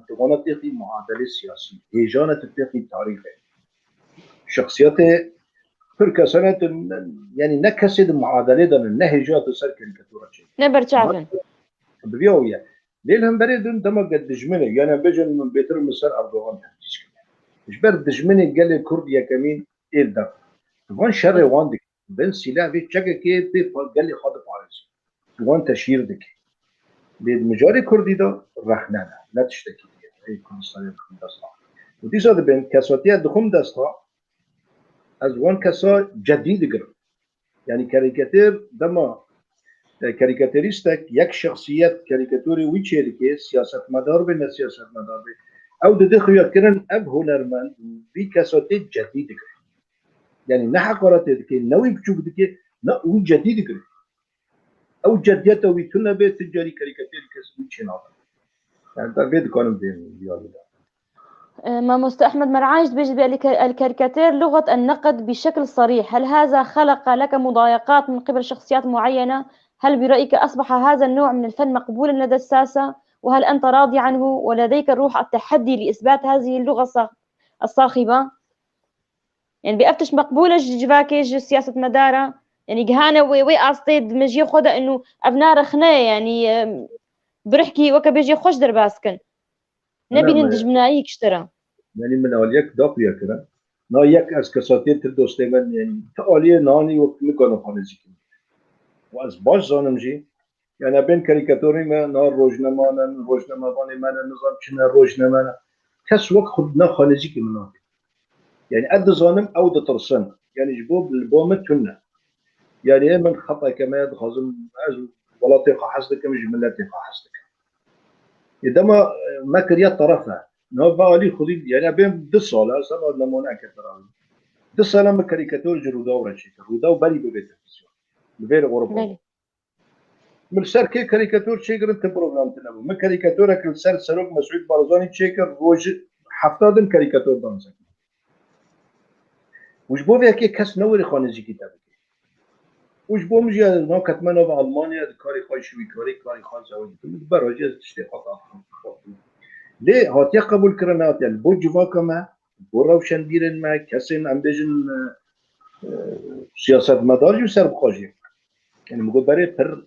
وانا تقي معادلة سياسي هجانة تقي تاريخي شخصيات كل كسنة يعني نكسد معادلة دن نهجات سر كاريكاتورة شيء نبر تعرفن ببيعوية ليلهم بريدون دم قد دجمني يعني بيجن من بيتر مسار أردوغان تحتيش مش برد دجمني قال الكرد يا كمين إيه ده وان شر واندك بين سلاح في تشكى كي بي قال لي خاطب عارض وان تشير دك للمجاري كردي ده رحنا لا تشتكي اي كونستانت دستا ودي صار بين كاساتيا دخم دستا از وان كاسا جديد قر يعني كاريكاتير دما كاريكاتيريستك يك شخصيات كاريكاتوري ويتشيركي سياسة مدار بين سياسة مدار بين او دخل يكرن اب هنرمند بكاساتي جديد قر يعني نحقرات دكي نوي بشوف دكي نوي جديد قر او جديته ويتنا بيت تجاري كاريكاتير كسوي شنو يعني تبيد كانوا بين يلا ماموست أحمد مرعاج بيجي الكاريكاتير لغة النقد بشكل صريح، هل هذا خلق لك مضايقات من قبل شخصيات معينة؟ هل برأيك أصبح هذا النوع من الفن مقبولا لدى الساسة؟ وهل أنت راضي عنه ولديك روح التحدي لإثبات هذه اللغة الصاخبة؟ يعني بأفتش مقبولة جواكيج سياسة مدارة يعني جهانة وي أصطيد مجي خدا إنه أبناء رخنة يعني برحكي وكا بيجي خوش درباسكن نبي ندج منايك اشترى يعني من أوليك داقية كده نايك از كساتين تدوستي من يعني تقاليه ناني وقت مكانو خانزيكي واز باش زانمجي يعني بين كاريكاتوري ما نار روجنما باني مانا نظام چنا روجنما كس وقت خدنا خانزيكي مناك يعني أد زانم أو دترسن يعني جبوب البومة كنا يعني من خطأ كما يدخزم ولا تيقى حسدك مش من لا تيقى حسدك إذا ما كريات طرفها نو بالي خدي يعني بين دصالة سبب نمونا كتراوي دصالة ما كاريكاتور جرودا ورشيك رودا وبالي ببيت الفيسيون ببير غربة من سر كي كاريكاتور شيكر انت بروجرام تنبو ما كاريكاتورة كل سر سروق مسعود بارزاني شيكر روج حفتادن كاريكاتور دانسك وش بو فيها كي كاس نوري خانجي كتابك وش بو مجي نو كتمنا في ألمانيا كاري خاي شوي كاري خاي زاوي براجع تشتيقات ليه هاتي قبول كرنات يعني بو جواكا ما بو روشن ديرن ما كسين ام بيجن سياسات مدار جو سر بخاجي يعني مقول بري پر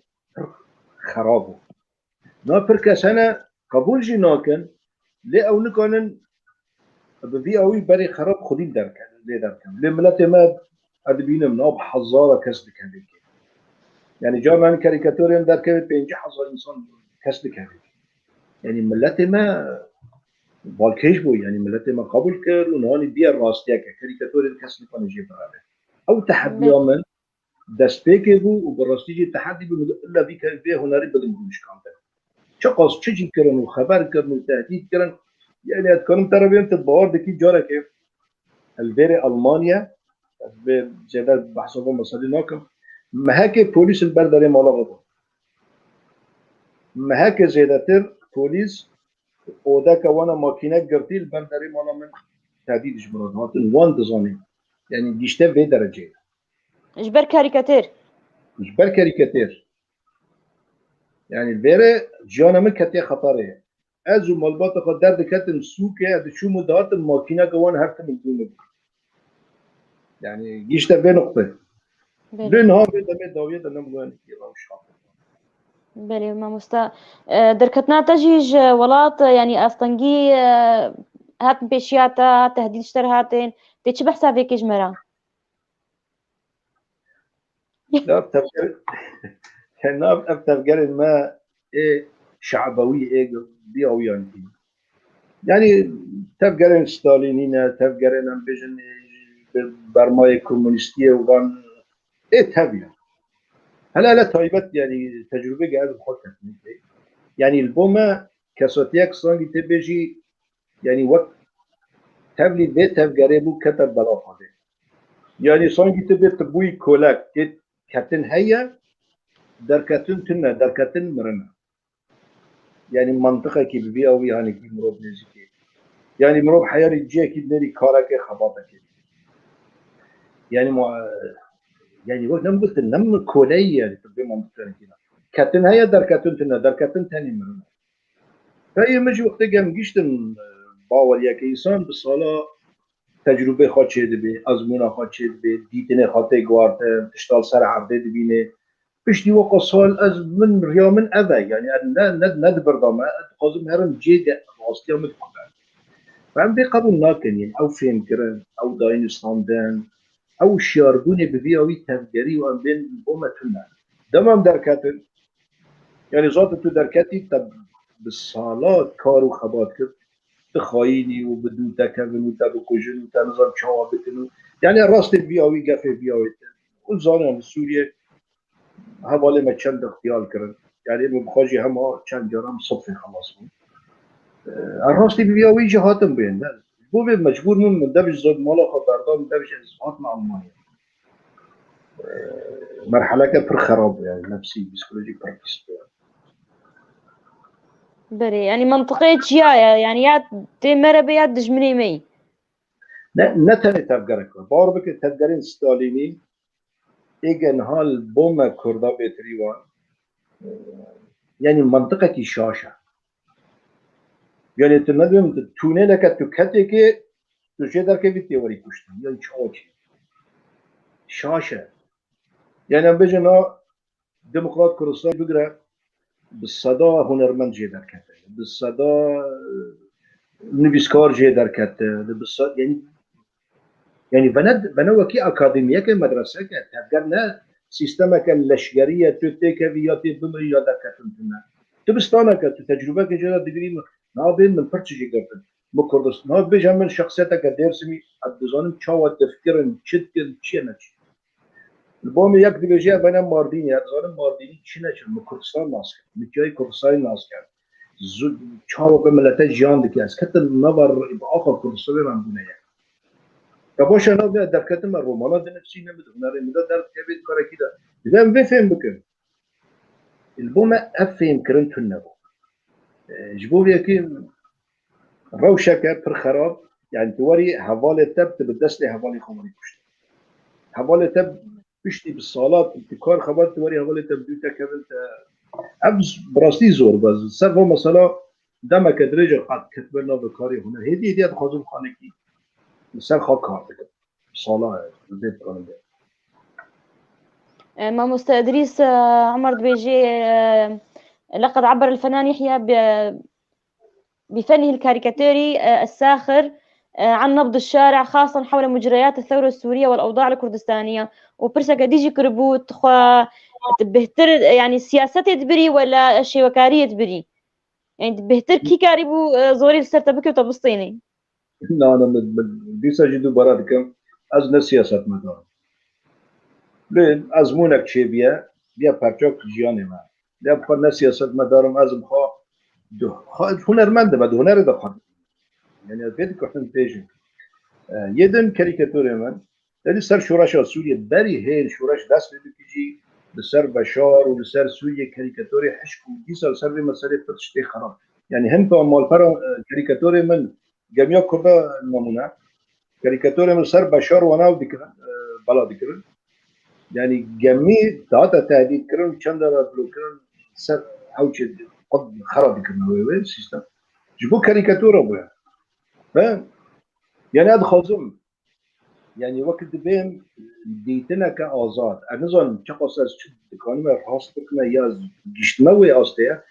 خرابو نا پر كسانا قبول جي ناكن ليه او نكونن بفي اوي بري خراب خدين دركن ليه دركن ليه ملاتي ما ادبينم ناب حزارة كسدك هذيك يعني جامعا كاريكاتوريم دركن بينجي حزار انسان كسدك هذيك يعني ملاتي ما بالكيش بو يعني ملتي ما قبول كر ونهاني بيا راستيا كاريكاتور الكسر كان يجي برامه او تحدي من دسبيكي بو وبراستيجي التحدي الا بك به هنري بدون مش كامل شقص تشجي كرن وخبر كرن وتهديد كرن يعني اتكلم ترى بين تدبار دكي جاره كيف الفيري المانيا زيادة بحثوا مصادرناكم ما هيك بوليس البردري مالا غضب ما هيك زيادة بوليس وده كوانا ماكينات قرتي البندري مالا من تهديد جمرات هاتن وان دزاني يعني ديشته في درجة اجبر كاريكاتير اجبر كاريكاتير يعني البيرة جانا من كتير خطره ازو مالبات قدر دكتن سوكه دشو مدات الماكينة كوان هرت من دونه يعني ديشته في نقطة لأنها بدأ داوية دنموان يراوش بله ما مستا دركتنا تجيج ولات يعني أستنجي هات بيشياتا تهديد اشتر هاتين تيجي بحسها فيك جمرة لا بتفكر كان بتفكر ما إيه شعبوي إيه بيعوي يعني تفكر ستالينينا تفكر إن بيجن برماي كومونستية وبان إيه تبيه هلا لا طيبت يعني تجربة جاهزة بخطة يعني البومة كسوتياك صاني تبجي يعني وقت تبلی به تبگره بو کتب بلا خواده یعنی سانگی تو بیت بوی کولک که کتن هیا در کتن تنه در کتن مرنه یعنی منطقه که ببی او یعنی که مروب نزیکی یعنی مروب حیاری جیه که نری کاره که خباته که يعني وقت نم قلت نم كولي يعني تبي منطقة كذا كاتن هيا در كاتن تنا در كاتن تاني مرنا فهي مش وقت جم جشتن باور يا كإنسان بصالة تجربة خاطشة دبي أزمونة خاطشة دبي ديتنا خاطئ قوارت تشتغل سر عبدة دبينه بيش دي وقت صال از من ريا من أذى يعني ند بردامه قازم هرم جيد واسطة متقبل فهم دي قبول ناكن يعني أو فهم كرن أو داين استاندن او شیاربونه بویاوی تفگری و ام بین بومتونه دمام درکتن یعنی ذات تو درکتی تب بسالات کارو خبات کرد بخاینی و بدون تکون و تبکجن و تنظام چوابتن و یعنی راست بیاوی گفه بیاوی اون زانم سوریه حواله ما چند اختیال کرد یعنی بخواجی همه چند جارم صفی خلاص بود راست بیاوی جهاتم بین بو به مجبور من دبش زاد مالا خبردار دبش اصحاب مع المانيا مرحله كبر خراب يعني نفسي بسيكولوجي براكتس بري يعني منطقية جيايا يعني يا تمر بيا دجمني مي نه تنه تفگرک بار بک تفگرین ستالینی ایگن حال بوم کردا بتریوان يعني منطقه کی شاشه يعني تندم تونه لك تكتي كي تجي در كيف تيوري كشتن يعني شاشه شاشه يعني بجنا ديمقراط كردستان بقرا بالصدا هنرمند جي در كته بالصدا نویسکار جي در كته بالصدا يعني بنا وكي اكاديميه كمدرسه كتغرنا سيستمك اللشگريه تتك وياتي بمري يا در كتن تبستانك تجربه كجرا دغري نابين من پرچي گردن مو كردستان ناب بجم من شخصيتك درسمي ادزانم چاو تفكرن چتكن چينچ البوم یک دیوژه بنا ماردین یا ادزانم ماردینی چينچ مو كردستان ناس مجاي كردستان ناس کرد زود چاو به ملت جان دکاس کت نور اخر كردستان من بونه كباش انا در كتم الرومانا ده نفسي نمد هنر مدى در كبيت كارا كده اذا بفهم بكم البوم افهم كرنت النبو جبوب يكين روشك پر خراب يعني توري حوالي تب تبدس لي حوالي خمري كشت حوالي تب بشتي بالصالات ابتكار خبر توري حوالي تب دوتا كبنت ابز براستي زور بس سر مثلا دمك درجه قد كتبنا بكاري هنا هدي خازم خانكي سر خاك كار بكم صالة البيت كانوا ما مستأدريس عمر دبيجي لقد عبر الفنان يحيى بفنه الكاريكاتيري الساخر عن نبض الشارع خاصة حول مجريات الثورة السورية والأوضاع الكردستانية وبرسا قديجي كربوت خوا بهتر يعني سياسة تبري ولا شيء وكارية تبري يعني بهتر كي كاريبو زوري السرطة بكي وتبسطيني لا أنا بيسا جدو برادكم از نسياسات مدارم لين ازمونك شي بيا پرچاک جیانه من بیا بخواد نسیاست مدارم از بخواه هنرمنده بعد هنر دخواه يعني البيت كحن بيجن يدن كاريكاتوري من لدي سر شورش سوريا بري هيل شورش دست بكيجي بسر بشار وبسر سوريا كاريكاتوري حشكو دي سر مسألة فتشتي خراب يعني هم تو مال فرا كاريكاتوري من جميع كردا نمونه كاريكاتوري من سر بشار وناو ديكرن بلا ديكرن يعني جميع داتا تهديد كرن چند بلوكرن سر اوچ قد خراب كرن وي سيستم جبو كاريكاتورا بو فاهم يعني هذا خازم يعني وقت بهم ديتنا كآزاد انظن چقاسر چه کانم راست بکنه یا گشتموی آسته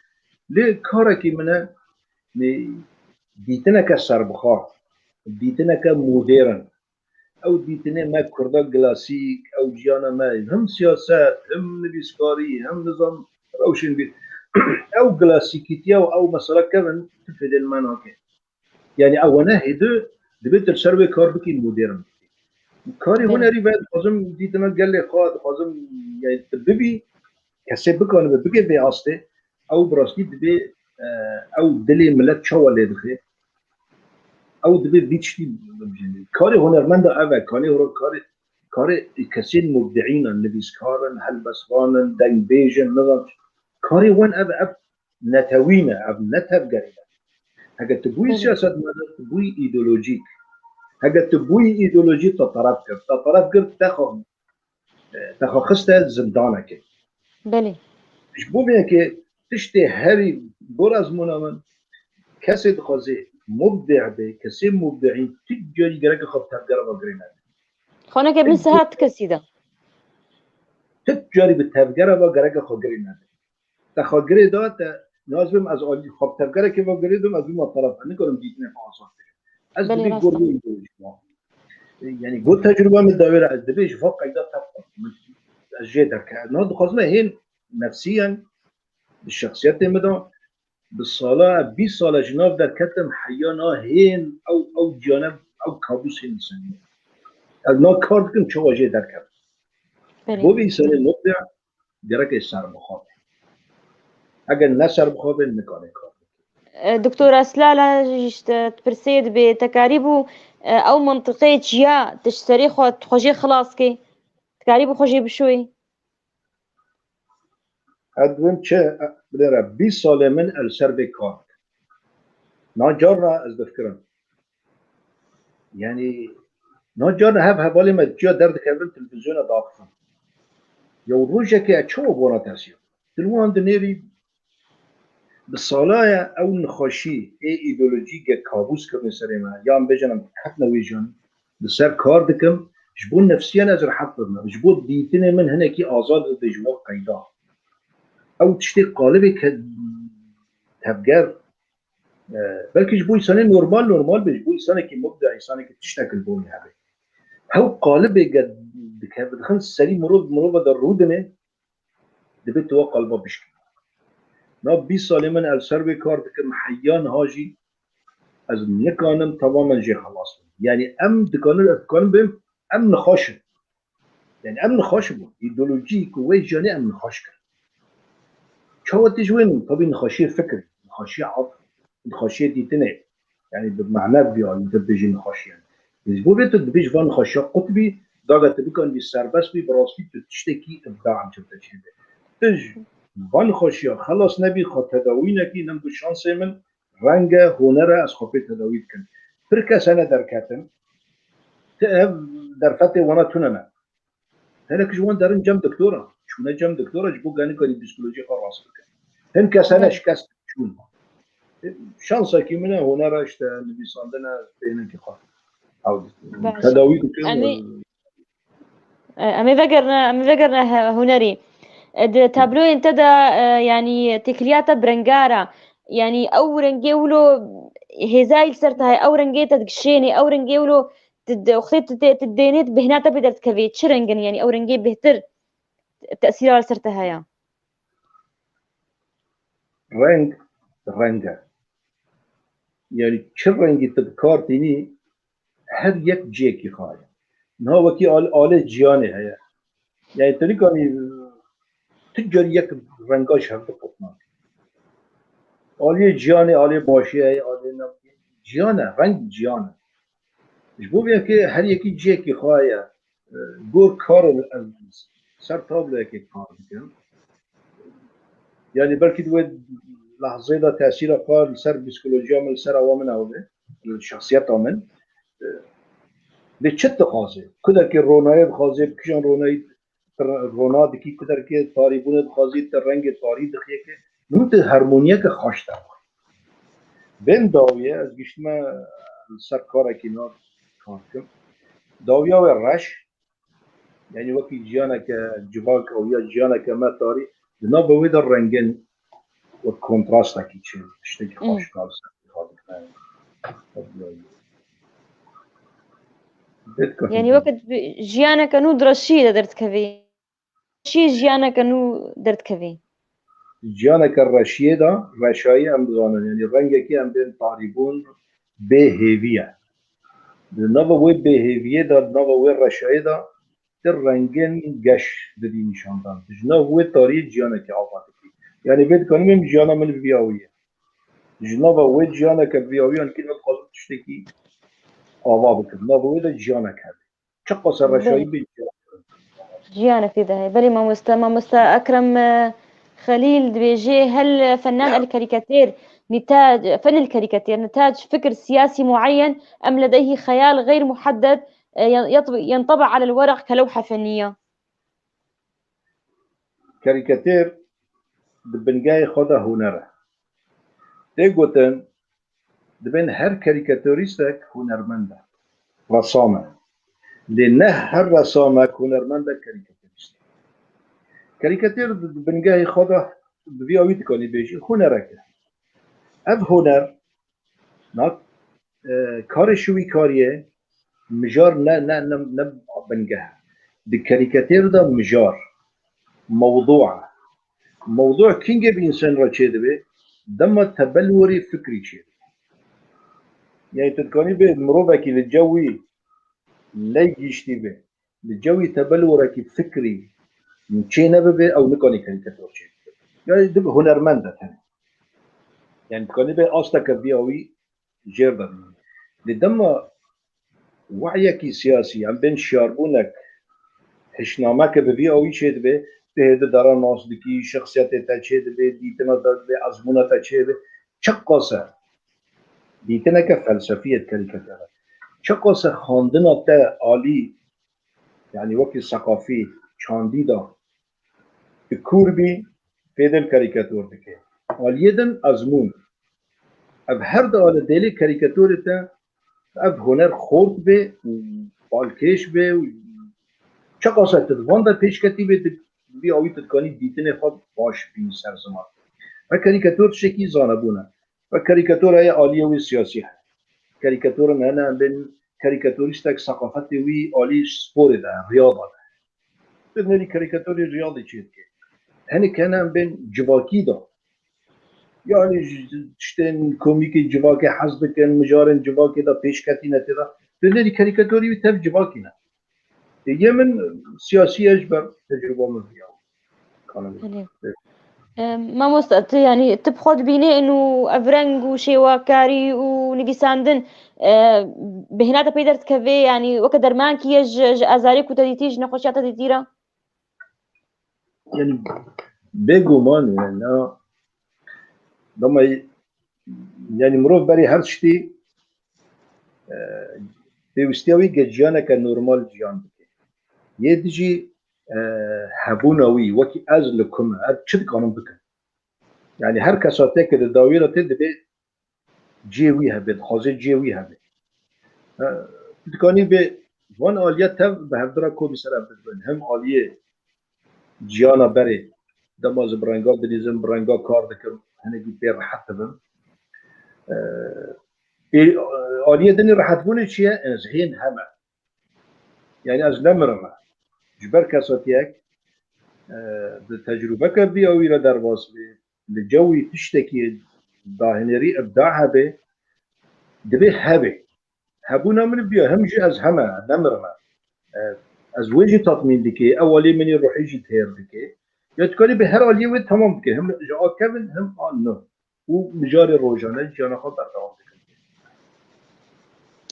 لی کارکی منه ديتنا كسربخار ديتنا كمودرن او ديتنا ما كردا كلاسيك او جيانا ما هم سياسات هم نبيسكاري هم نظام روشن بيت او كلاسيكيتيا او مثلا كمان تفيد المناطق يعني اونا هدو دبيت الشربي كار بكي مودرن كاري هنري بعد لازم ديتنا قال لي خاد لازم يعني تبي كسب بكون ببقي في عصته او براستي دبي او دلي ملت شو اللي دخل او دبی بیچی بمجنی کاری هنرمند اوه کاری کسی مبدعین نویسکارن هلبسوانن دنگ بیجن نظام کاری وان اوه نتوینه او نتبگرینه اگه تبوی بله سیاست مدار تبوی ایدولوژیک اگه تبوی ایدولوژی تا طرف کرد تخوا خسته زندانه که بله پیش بو بیه که تشتی هری بور از منامن کسی دخوازه مبدع به کسی مبدعین تجاری گره خواب تبگره با گرینه خانه که ابن سهات کسیده تجاری به تبگره با گره خواب گرینه تخوا گره داد نازم از آلی خواب تبگره که با گره دوم از اون طرف نکنم دیتنه آسان از بله دبی راسته گرده ایدولوژی یعنی گو تجربه من داوره از دبی شفاق قیدا تبقى از جه درکه نه دخوازمه هین نفسيا بالشخصيات مدام بالصلاة 20 سالة جناب در كتم حيانا هين او جانب او كابوس انساني نا كاردكم شو واجه در كتم بله بو انسان مبدع درك سر مخاطر اگر نه سر مخاطر نکانه کار دكتور أسلالة تبرسيد بتكاريبو أو منطقية جيا تشتري خوجي خلاص كي تكاريبو خوجي بشوي ادوم چه بدره 20 ساله من السر به کار ناجار از دفکرم يعني ناجار هف هبالي ما جا درد كابل تلفزيون داخل يو روجا كي اتشو بورا تاسيو تلوان دنيري بالصلاة او نخاشي اي ايديولوجي كابوس كم سريما يام بجنم حتى ويجان بسر كار دكم جبون نفسيا از رحت بدنا جبون ديتنا من هنا كي آزاد بجمع قيدا او تشتي قالبي تبقر بلکه جبو انسان نورمال بجبو انسان كي مبدع انسان كي تشتكل بوني هذا هو قالبي قد بدخل سري مرود در رودنه دبت تو قلبه بشكل نا 20 سال من السر به کار دکم حیان هاجی از نکانم تماما جه خلاص يعني ام دکانم بهم ام نخاشه يعني ام نخاشه بود ایدولوژی کوی جاني ام نخاش کرد چاو تجوين طبي نخاشي فكري نخاشي عاطفي نخاشي ديتنه يعني بمعنى بيان دبجي نخاشي يعني بو بيت دبج فان نخاشي قطبي داغت بكون بالسربس بي براسي تشتكي ابداع عم تشتكي تج وان خوشیا خلاص نبی خود تداوی نکی نم دو شانس من رنگ هنر از خوبی تداوی کن پر کسانه در کتن در فتح وانا تونمه هنه کجوان درن جم دکتورا چونه جم دکتورا جبو گانی کاری بیسکولوژی خواه راست بکن هن کسانه شکست چون شانسه که منه هنر اشته نبیساندن بینه که خواه او تداوی کن أمي فقرنا هنري تابلو انتدى يعني تكلياتا برنجارا يعني أو رنجيولو هزايل سرتها أو رنجيتا تقشيني أو رنجيولو أختي تدينيت بهناتا بدرت كفيت شرنجن يعني أو رنجي بهتر تأثير على سرتها يا رنگ يعني چه رنگی تبکار دینی هر یک جیکی خواهی نه وکی آل جیانه هیا یعنی توی کنی تجار یک رنگاش هم بپوتنا آلی جیانه آلی باشیه آلی جیانه رنگ جیانه جبو بیا که هر یکی جیکی خواهی گور کار سر تابلو یکی کار میکن یعنی بلکه دوی لحظه دا تاثیر کار سر بیسکولوژی عمل سر عوامل اوله شخصیت عمل به چه تخوازه کدر که رونایی بخوازه کشان رونایی رونا دکی کدر که تاریبونه بخوازه تر رنگ تاری دخیه که نوت هرمونیه که خواشته بین داویه از گشتما سر کار اکینا کار کم داویه و رش یعنی وکی جیانه که جبال که یا جیانه که ما تاری دنا بوی در رنگین و کنتراست اکی چه اشته که خوش کار سر خواهد يعني وقت جيانا كانوا درشيدة درت كذي شي جيانا كانوا درت كذي جیانا که رشیه دا رشایی هم بزانن یعنی رنگی که هم بین تاریبون به هیویه نو وی به هیویه دا نو وی رشایی دا در رنگین گش دادی نشان دادن نو وی تاری جیانا که آفاده کی یعنی بید کنیم جیانا من بیاویه نو وی جیانا که بیاویه انکی نو خالد تشتکی آوا بکن نبوده جیانک هست چه قصر رشایی بله بی جيانا في ذا بلي ما مست أكرم خليل دبيجي هل فنان الكاريكاتير نتاج فن الكاريكاتير نتاج فكر سياسي معين أم لديه خيال غير محدد ينطبع على الورق كلوحة فنية؟ کاریکاتیر دبنگای خدا هنره تيجوتن دبن هر كاريكاتوريستك هنرمنده رسامه لأن هر رسامه هنرمنده كاريكاتوريست كاريكاتير بنجاي خدا بياوي تكوني بيجي هنرك اف هنر ناك كار شوي كاريه مجار نا بنجاه دي كاريكاتير ده مجار موضوع كينج بإنسان را چه دبي دم تبلوري فكري چه يعني تتكوني به مروبكي للجوي لا يجيشتي به للجوي تبلوركي فكري چه نبه او نكوني كاريكاتور چه يعني دب هنرمنده تاني يعني تكوني به أصلا كبياوي جيردا لدما وعيك سياسي عم بين شاربونك هشنامك ببياوي شيد به تهد دارا ناس دكي شخصيات تشيد به ديتنا به أزمونة تشيد به چقاسه ديتنا كفلسفية كاريكاتورة چقاسه خاندنا تا عالي يعني وكي ثقافي چاندي دا كوربي فيدل كاريكاتور دكي عاليدن أزمون اب هر دال دلی کاریکاتور تا اب هنر خورد به بالکش به چه قصد تدوان در پیش کتی به بی آوی تدکانی دیتن خود باش بین سرزمان و کاریکاتور شکی زانبونه و کاریکاتور های عالی و سیاسی هست کاریکاتور نه بین کاریکاتوریست که ثقافت وی عالی سپور ده ریاضه ده بدنی کاریکاتور ریاضی چید که هنی کنن بین جواکی ده يعني شتن كوميكي جواكي حسب كان مجارن جواكي دا پیش كتي نتدا تدري كاريكاتوري بتف جواكينا هي من سياسي اجبر تجربه من فيها كانوا ما مست يعني تبخد بيني إنه أفرنج وشيواكاري ونجيساندن بهنا تبيدر تكفي يعني وكدر مان كيج أزاريك وتديتيج نقاشات تديتيرا يعني بيجومان يعني لما يعني مروف بري هر شتي بيستوي جيانا كنورمال جيان يدجي هبونوي وكي از لكم چد قانون بكن يعني هر كساته كده داويرة تدبي جيوي هبه حاضر جيوي هبه تكاني به وان آلية تب به هفدرا كوبي سر بدبن هم آلية جيانا بري دماز برنگا بنيزم برنگا كار دكر هنگي بير راحت بن آلية دني راحت بونه چيه از هين همه يعني از نمرمه جبر كساتيك تجربه كبي او الى درباس به الجوي تشتكي داهنري ابداع هبه دبي هبه هبونا من بيا همجي از همه نمرمه از وجه تطمين دكي اولي من يروح يجي تهير دكي يتكلم بهر اليوم تمام دكي هم جاء كevin هم انه ومجاري روجانه جانا خطر دوام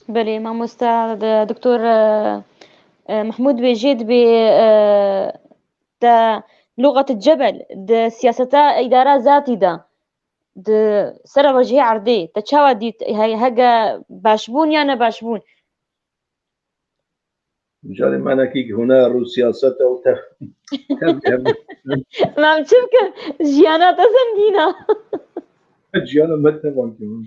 بلي ما مستعد دكتور محمود بيجيد ب دا لغة الجبل دا سياستا إدارة ذاتي دا سر وجهي عرضي تشاوى دي هاي هجا باشبون يعني باشبون مجاري مانا كي هنا روسيا ستا وتف ما مشبك جيانا تسنجينا جيانا متى ممكن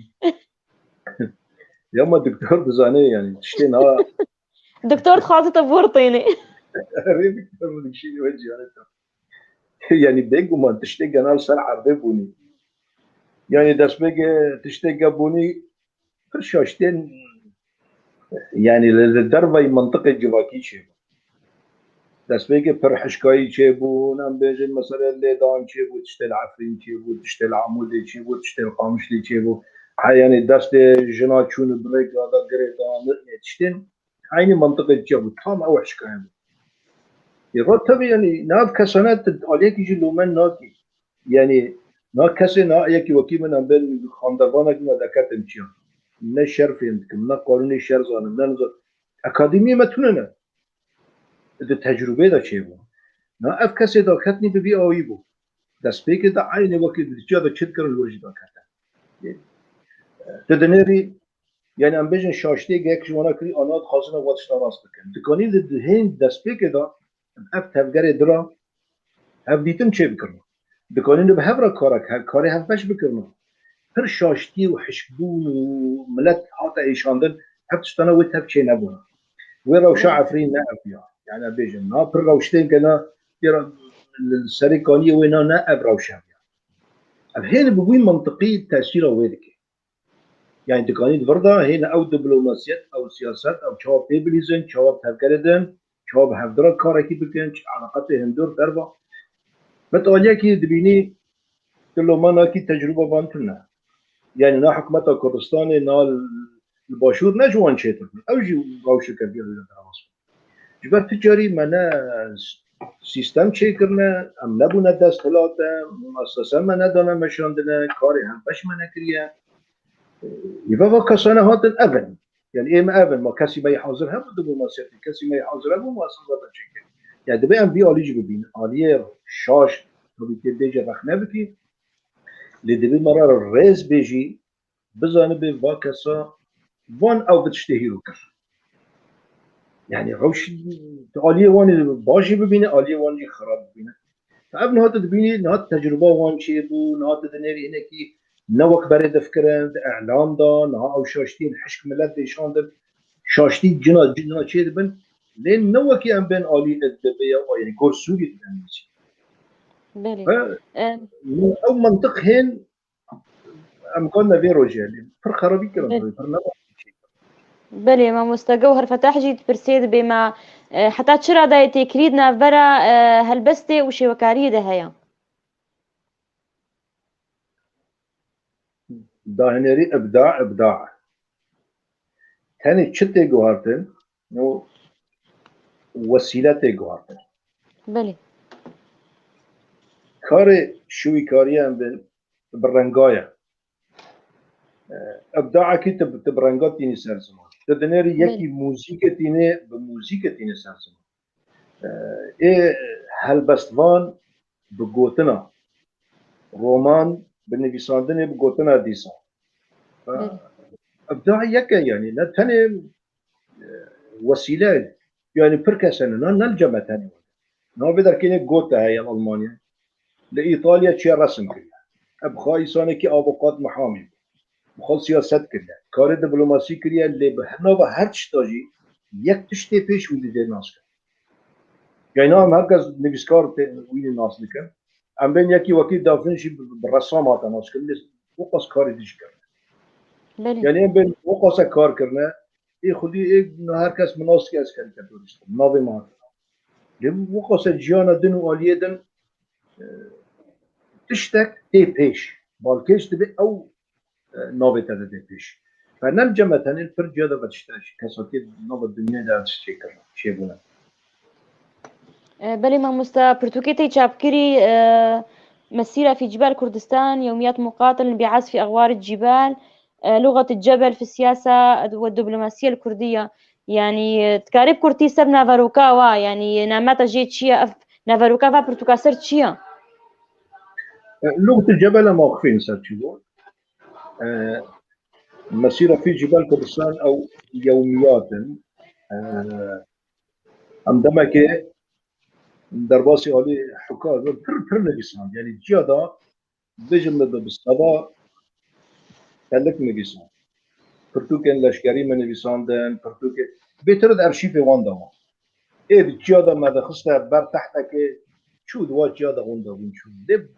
يوم الدكتور بزاني يعني تشتين ها دكتور خاطي تفورطيني ريبي دكتور بدك شيء وجهي يعني بيجو ما تشتي جنال سر عرضي بوني يعني داس بيجي تشتي جابوني كرشاشتين يعني للدربة منطقة جواكي شيء داس بيجي برحشكاي شيء بو نام بيجي مثلا اللي دام شيء بو تشتي العفرين شيء بو تشتي العمود شيء بو تشتي القامش شيء بو يعني داس جنا شون بريك هذا قريدا تشتين عيني منطقة جو تام أو حشكاي يرتب يعني ناب كسنات عليك يجي لومن ناكي يعني نا كسي نا يكي وكي من أمبل خاندوانك ما دكتم شيء نه شر فهم دکم نه قانون شر زانم نه نزد اکادمی ما تونه نه ده تجربه دا چه بود نه اف کسی دا کتنی بی آیی بود دست پیک دا عین وقتی جا دا چت کردن ورژی دا کردن ده دنیری یعنی ام بیشتر شاشته یک جوانا کری آنات خواستن واتش تراس بکن دکانی ده هند دست پیک دا اف تفگر درا اف دیتم چه بکرن دکانی ده به هفرا کاری هفش بکرن هر شاشتی و حشبون و ملت حتی ایشاندن هفتشتنا و تف چه نبونه و روشا عفرین نه افیا يعني بيجن نا بر روشتين كنا يرى السريكانية وينا نا أب روشة هنا بقول منطقية تأثيره ويدك يعني تقانيد فرضا هنا أو دبلوماسيات أو سياسات أو شباب تبليزن شباب تفكردن شباب هفدرا كاركي بكن علاقاتهم دور دربا متعليا كي دبيني كله ما ناكي تجربة بانتنا يعني نا حكومة كردستان نا الباشور نجوان شيتر أو جي روشة كبيرة للدراسة جبر تجاری منه سیستم چه کرنه ام نبونه دست هلاته مؤسسه منه دانه مشاندنه کاری هم بش منه کریه یبا و کسانه هاتن اول یعنی ایم اول ما کسی می حاضر هم بوده بماسیتی کسی می حاضر هم مؤسسه چه کرد یعنی دبی ام بی آلیج ببین آلیه شاش تو بیتی دیجه وقت نبکی لیدبی مرا ریز بیجی بزانه به با کسا وان او بتشتهی رو کرد يعني روش عالية واني باجي ببينه عالية واني خراب ببينه فابن هذا تبيني نهاد تجربة وان شيء بو نهاد دنيري هنا كي نوك برد فكرة إعلام دا نها أو شاشتين حشك ملت ديشان دا شاشتي جنا شيء دبن لين نوكي أم بين عالية الدبية يعني كورسوري دبن بله أو منطق هن أمكاننا في رجال فر خرابي كلام فر نوك بله ما مستجوهر فتح جيت برسيد بما حتى تشرا دا تكريدنا برا هالبستي وشي وكاري ده هيا داهنري إبداع تاني تشتي جوهرتن نو وسيلة جوهرتن بله كاري شوي كاري أم بالرنجاية إبداع كي تبرنجات تيني سرزمان تدنيري يكي موسيقى تيني بموسيقى تيني سرزمان إيه هالبستوان بقوتنا رومان بالنبيساندني بقوتنا ديسان إبداع يكا يعني لا تاني وسيلة يعني بركسنا نلجمة تاني نو بدر كيني قوتا هي ألمانيا لإيطاليا شيء رسم كلها أبخاي سانكي أبوقات محامي بخال سياسات كلها كار دبلوماسي كلها اللي بهنا بهرش تاجي يك تشتي بيش ودي دي ناس كن يعني نام هركز نبيسكار ويني ناس لكن أم بين يكي وكيل دافنشي بالرسامات ناس كن لس وقص كاري ديش كرنا يعني أم بين وقص كار كرنا إيه خدي إيه هركز مناسك أسكن كتورست نابي ما لم وقص جيانا دن وآلية دن تشتك تي بيش بالكيش تبي أو نابت هذا تي بيش فنرجع مثلا الفرجة هذا بتشتاش كساتي ناب الدنيا ده تشتكر شيء بنا بلي ما مستا برتوكيتي تشابكري مسيرة في جبال كردستان يوميات مقاتل بعزف أغوار الجبال لغة الجبل في السياسة والدبلوماسية الكردية يعني تكاريب كورتي سب نافاروكاوا يعني ناماتا جيت شيا نافاروكاوا برتوكاسر شيا لغة الجبل ما أخفين ساتشيبون مسيرة في جبال كردستان أو يوميات عندما كي درباسي علي حكاية پر نبيسان يعني جيادا بيجم بالصدا تلك نبيسان پرتوکن لشکری من نویساندن پرتوکن بهتر ارشیف وان دام ايه جیادا مدخسته بر تحت که چود وا جیادا اون دام چود ده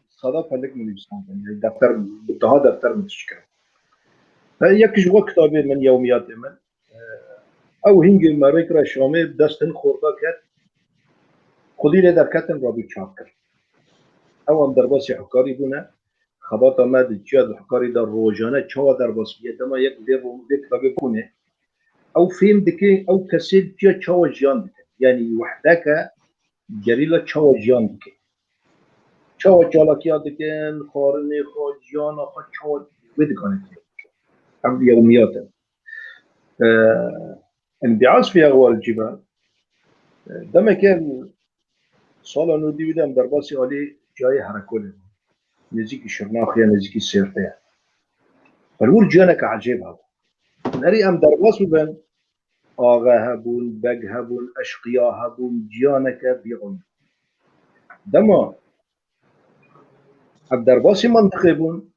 صدا فلک من نویساندن يعني دفتر ده دفتر متشکر فيكش وقت كتابي من يوميات من او هنگ مريكرا شامي دستن خوردا كات خودی له درکتن رابی چاپ کرد او هم درباسی حکاری بونه خبات آمد جیاد حکاری در روزانه چه درباسی دما یک کتابی بونه او فيلم دكي او كاسيت جا تشاو جيان دكي يعني وحدك جريلا تشاو جيان دكي تشاو جالاكيا دكي خارني خو جيان خو تشاو ودكانه أم يوميات انبعاث في أغوار الجبال دم كان صالة نودي بدم درباسي عليه جاي حركة نزيك الشرناخية نزيك السيرتية فالور جانك عجيب هذا نري أم درباس ببن آغا هبون بق هبون أشقيا هبون جانك بيغن دما أم درباسي منطقي بون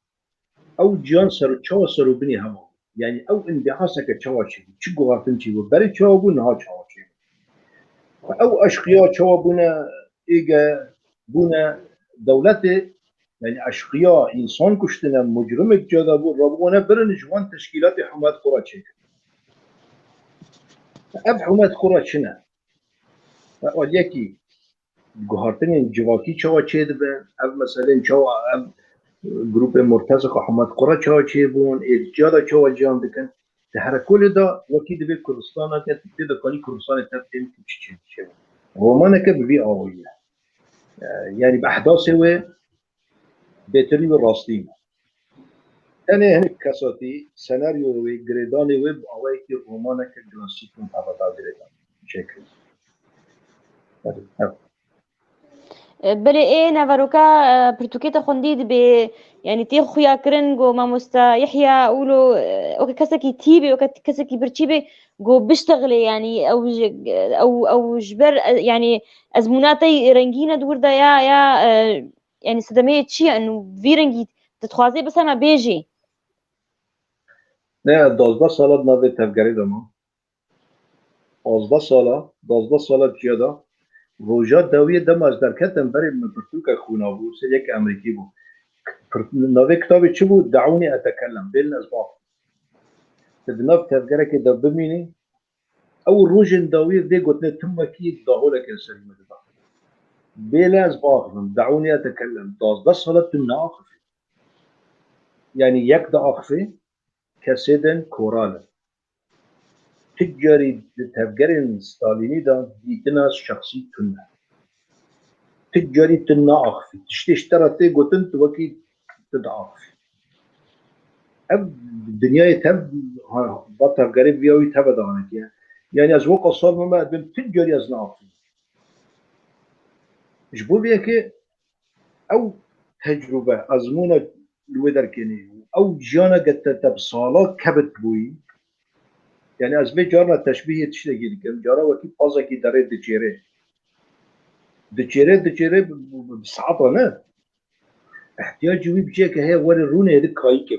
أو جان سر تشوا سر بني هم يعني أو انبعاثك تشوا شيء تشجو غارتن شيء وبري تشوا بون ها تشوا شيء أو أشقيا تشوا بونا إيجا بونا دولته يعني أشقياء إنسان كشتنا مجرم جدا بو ربونا برن جوان تشكيلات حماة قرى شيء أب حماة قرى شنا أوليكي جهارتين جواكي شوا شيء دبن أب مثلا شوا أب جروب مرتزق حماة قرى شوا شيء بون الجادة شوا جان دكان تحركوا لدا وكيد بكردستان كت تدا كاني كردستان تبتين كشتشين رومانا كبي أولية يعني بأحداث هو بهترین و راستین. أنا هني كساتي سيناريو وجريداني ويب أواي كي رومانا كجلاسيك من تبادل جريدان شكل. بله إيه نافاروكا برتوكيتا خنديد ب يعني تي خويا كرنجو ما مستا يحيى أولو أو كسكي تيبي أو كسكي برتشيبي جو بيشتغلي يعني أو جبر يعني أزموناتي رنجينا دور دا يا يعني صدمية شيء إنه في رنجي تتخوازي بس ما بيجي. نه 12 سال نوی تفگری دارم. 12 سال جدا روزا دویه دم از درکتم برای پرتوک خونا بود. یک امریکی بود. نوی کتابی چی بود؟ دعونی اتکلم. بیل نزباق. تدناب تفگری که دب بمینی. او روزن دویه دی گفتن تم کی داخل کسری مدد. بیل نزباق. دعونی اتکلم. 12 سال تم ناقف. يعني يك ضعفي كسيدن كورال تجاري تفجرين ستاليني دا ديتنا شخصي تنا تجاري تنا أخفي تشتري قطن توكي تضعف أب الدنيا تب بطفجري بيوي تبدانك يعني أزوق الصال ما أدم تجاري أزنا أخفي جبوا بيك أو تجربة أزمونة الودر كني أو جانا قد تبصالة كبت بوي يعني از جارنا تشبیه تشتگی کم جارا وقتی پازا کی داره دچیره بساعته نه احتیاجی بيجي که هی ور رونه هد کایی که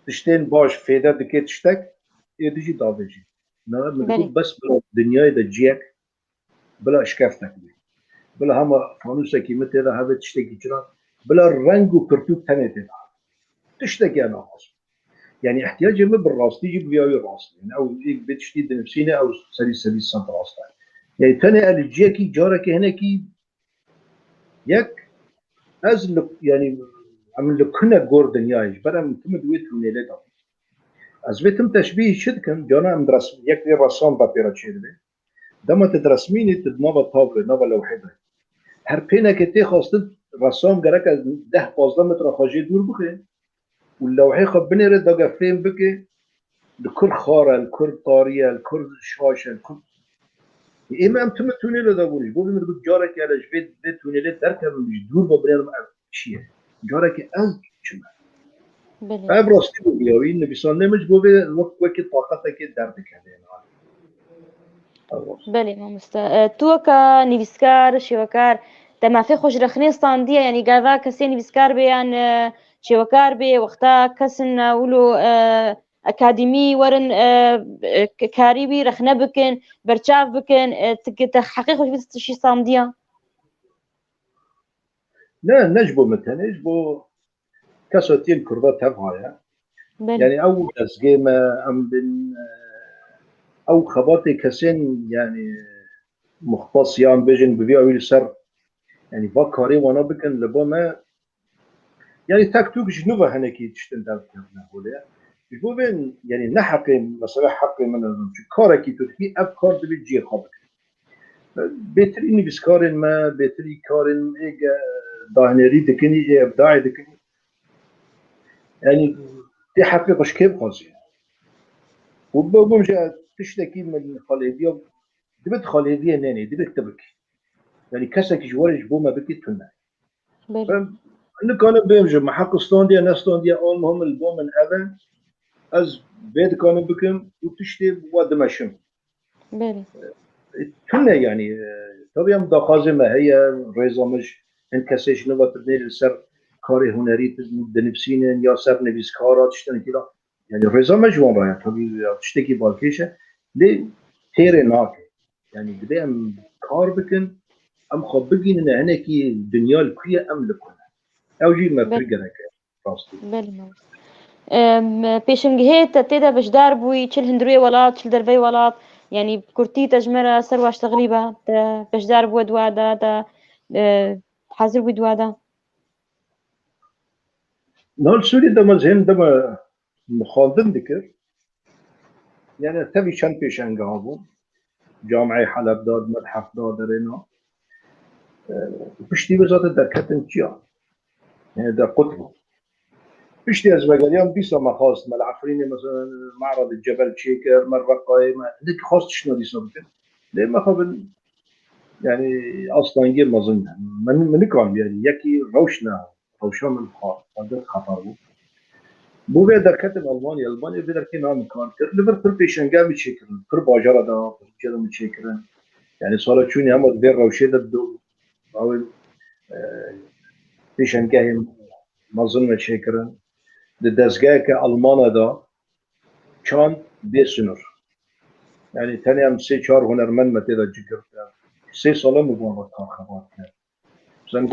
تشتين باش فيدا دكي تشتك يدجي دابجي نه مدگو بس بلا دنیای دجیک بلا اشکافتك بلا هما فانوسه کی مت ده هذا تشتكي جرا بلا رنگ و پرتوک تنه ده تشتكي انا يعني احتياجي ما بالراس تيجي بياوي راس يعني او بتشتيد نفسينا او سليل سنت راس يعني تاني الجيكي جارك هناكي يك از يعني عمل لكنا جوردن يايش برا متم دويت من لدا از بيتم تشبيه شدكن جانا مدرس يك رسام بابيرا تشيربي دما تدرسميني تدنوا طابله نوا لوحده هر بينا كتي خاصت رسام جرك 10 15 متر خاجي دور بخي واللوحه خب بنرد دقا فين بكي الكل خارة الكل طارية الكل شاشة الكل إما أم تمتوني لذا بوليش بولي من قد جارك على جبيت بيتوني لذا تركب مش دور ببنير مع شيء جارك أز شما أبرز كل يومين نبي صار نمج بولي وقت طاقتك دردك هذين بله ما مستا توكا نيفسكار شوكار تما في خوش رخني ستاندية يعني قاذا كسي نيفسكار بيان شوكار بي وقتا كسن ولو أكاديمي ورن كاريبي رخنا بكن برشاف بكن تحقيق خوش بس شي ستاندية لا نجبو مثلا نجبو كسوتين كردات هفايا يعني أول أسجيمة أم بن أو خباتي كسين يعني مختص يام بيجن ببيعوا يسر يعني بكاري وانا بكن لبما يعني تاكتوك جنوبة هناكي تشتن دارت كنا هوليا يقول بين يعني نحقي مثلا حقي من كاركي تركي أفكار بيجي خابك بيتريني بسكارين ما بيتري كارين إيجا داهنري دكني إبداعي دكني يعني دي حقيقة كيف قصي وبمجا تشتكي من خالدية دبت خالدية ناني دبت تبكي يعني كسك جوارج بوما بكي تنا بله فهم إنه كانوا بيمجا محق استونديا نستونديا أول مهم البوم من أبن از بيت كانوا بكم وتشتي ودمشم بله تنا يعني طبيعا مداخازة ما هي ريزامج إن كسيش نبغى تبني السر كاري هنري دنبسين يا سر نبيس كارات تشتني كده يعني ريزامج وين رايح طبيعي تشتكي بالكيشة ليه تيري ناكي يعني بدي أم كار بكن أم خبقين إن هنا كي الدنيا الكوية أملكنا أو جي ما بله فرقنا راستي بله ماوس پێشم هەیە تێدا بەشدار بووی چل هەندروێ وڵات چل دەربەی وڵات یعنی کورتی تەژمەرە سەر واشتەغلی بە بەشدار بووە دوادا تا حاضر بووی دوادا نال سوري دم زين دم مخالدن ذكر يعني تبي شن بيشان قابو جامعة حلب داد متحف داد رينا بشتي وزارة دركتن جيا يعني در قطبه بشتي از مجاليان بيسا ما خاص ما العفريني مثلا معرض الجبل شيكر مرة قائمة هذيك خاص شنو دي صبتن ليه ما قبل يعني اصلا غير ما ظن من كان يعني يكي روشنا روشان من هذا خطر بو به درکت Almanya به درکی نام کار کرد لبر پر پیشنگاه می چیکرن پر باجارا دا پر جدا می چیکرن yani sonra چونی هم در روشه دو او پیشنگاه مازن می چیکرن de dezgah که Almanya da çan besinur yani tane هم سه چهار هنرمند مته دا جگر سه ساله مو با کار خبر کرد زن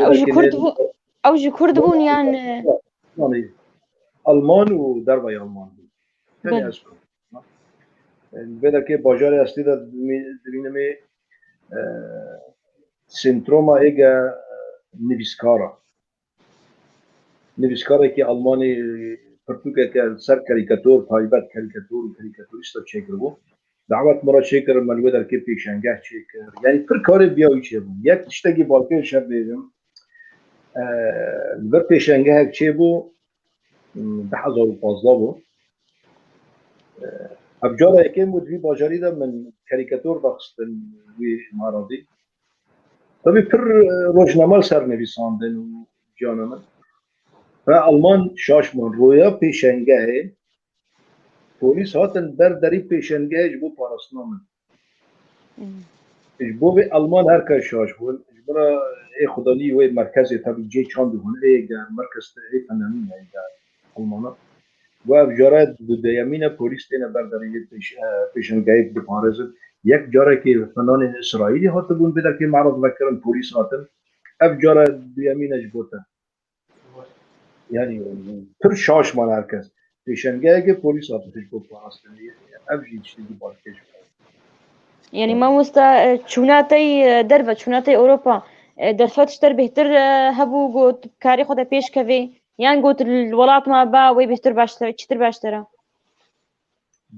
ئەو ژی کورد بوون یان yani Alman و دربای Alman tane az که باجار اصلی دا دبینم سنتروما ایگا نویسکارا که آلمانی پرتوکه که سر کاریکاتور تایبت کاریکاتور و کاریکاتوریست چیکر بو دعوت مرا چیکر ملوه در که پیشنگاه چیکر یعنی پر کار بیایی چه بو یک تشتگی بالکه شب بیدم بر پیشنگاه چه بو 2015 بو ابجارا یکیم بود وی باجاری دا من کاریکاتور بخستن وی مارادی طبعا پر روزنامه سر نویساندن و جانمه و آلمان شاشمان رویا پیشنگاه پلیس هاتن برداری پیشنگاهش بو پاراسنامه بو به آلمان هر که شاش بود برا ای خدایی و مرکز طبعا جی چاند هون ای مرکز ای فنانی ای آلمانا و ابجاره دو دیامین پلیس تینه برداری پیشنگاهی بپارزد یک جاره که فنان اسرائیلی هات بون بدر که معرض وکرن پلیس هاتن ابجاره دیامینش بوتن yani tır şaşman herkes. Peşengahge polis atış bu parasını. Evji işte bir bakış. يعني مامۆستا چووناتەی دەربە چووناتەی ئەوروپا دەرفەتشتر بهتر هەبوو گوت کاری خۆدا پێشکەوێ یان گوت وڵاتما با وەی بهتر باشتر چتر باشترە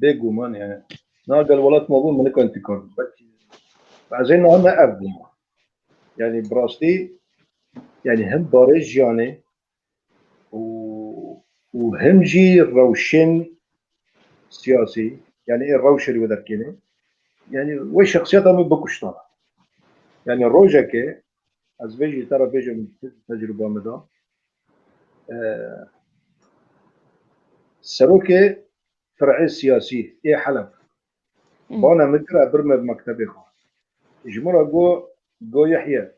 بگومان yani. Nagal walat ma bu منك انت كارد. بعدين انا ابو yani براستی yani hem barış yani وهم جي روشن سياسي يعني ايه الروش اللي ودركيني يعني وي شخصيتها من بكشتها يعني روجا كي از بيجي ترى بيجي من تجربة مدى سروكي فرعي سياسي ايه حلب بانا مدرع برمى بمكتبي خان جمرة جو يحيى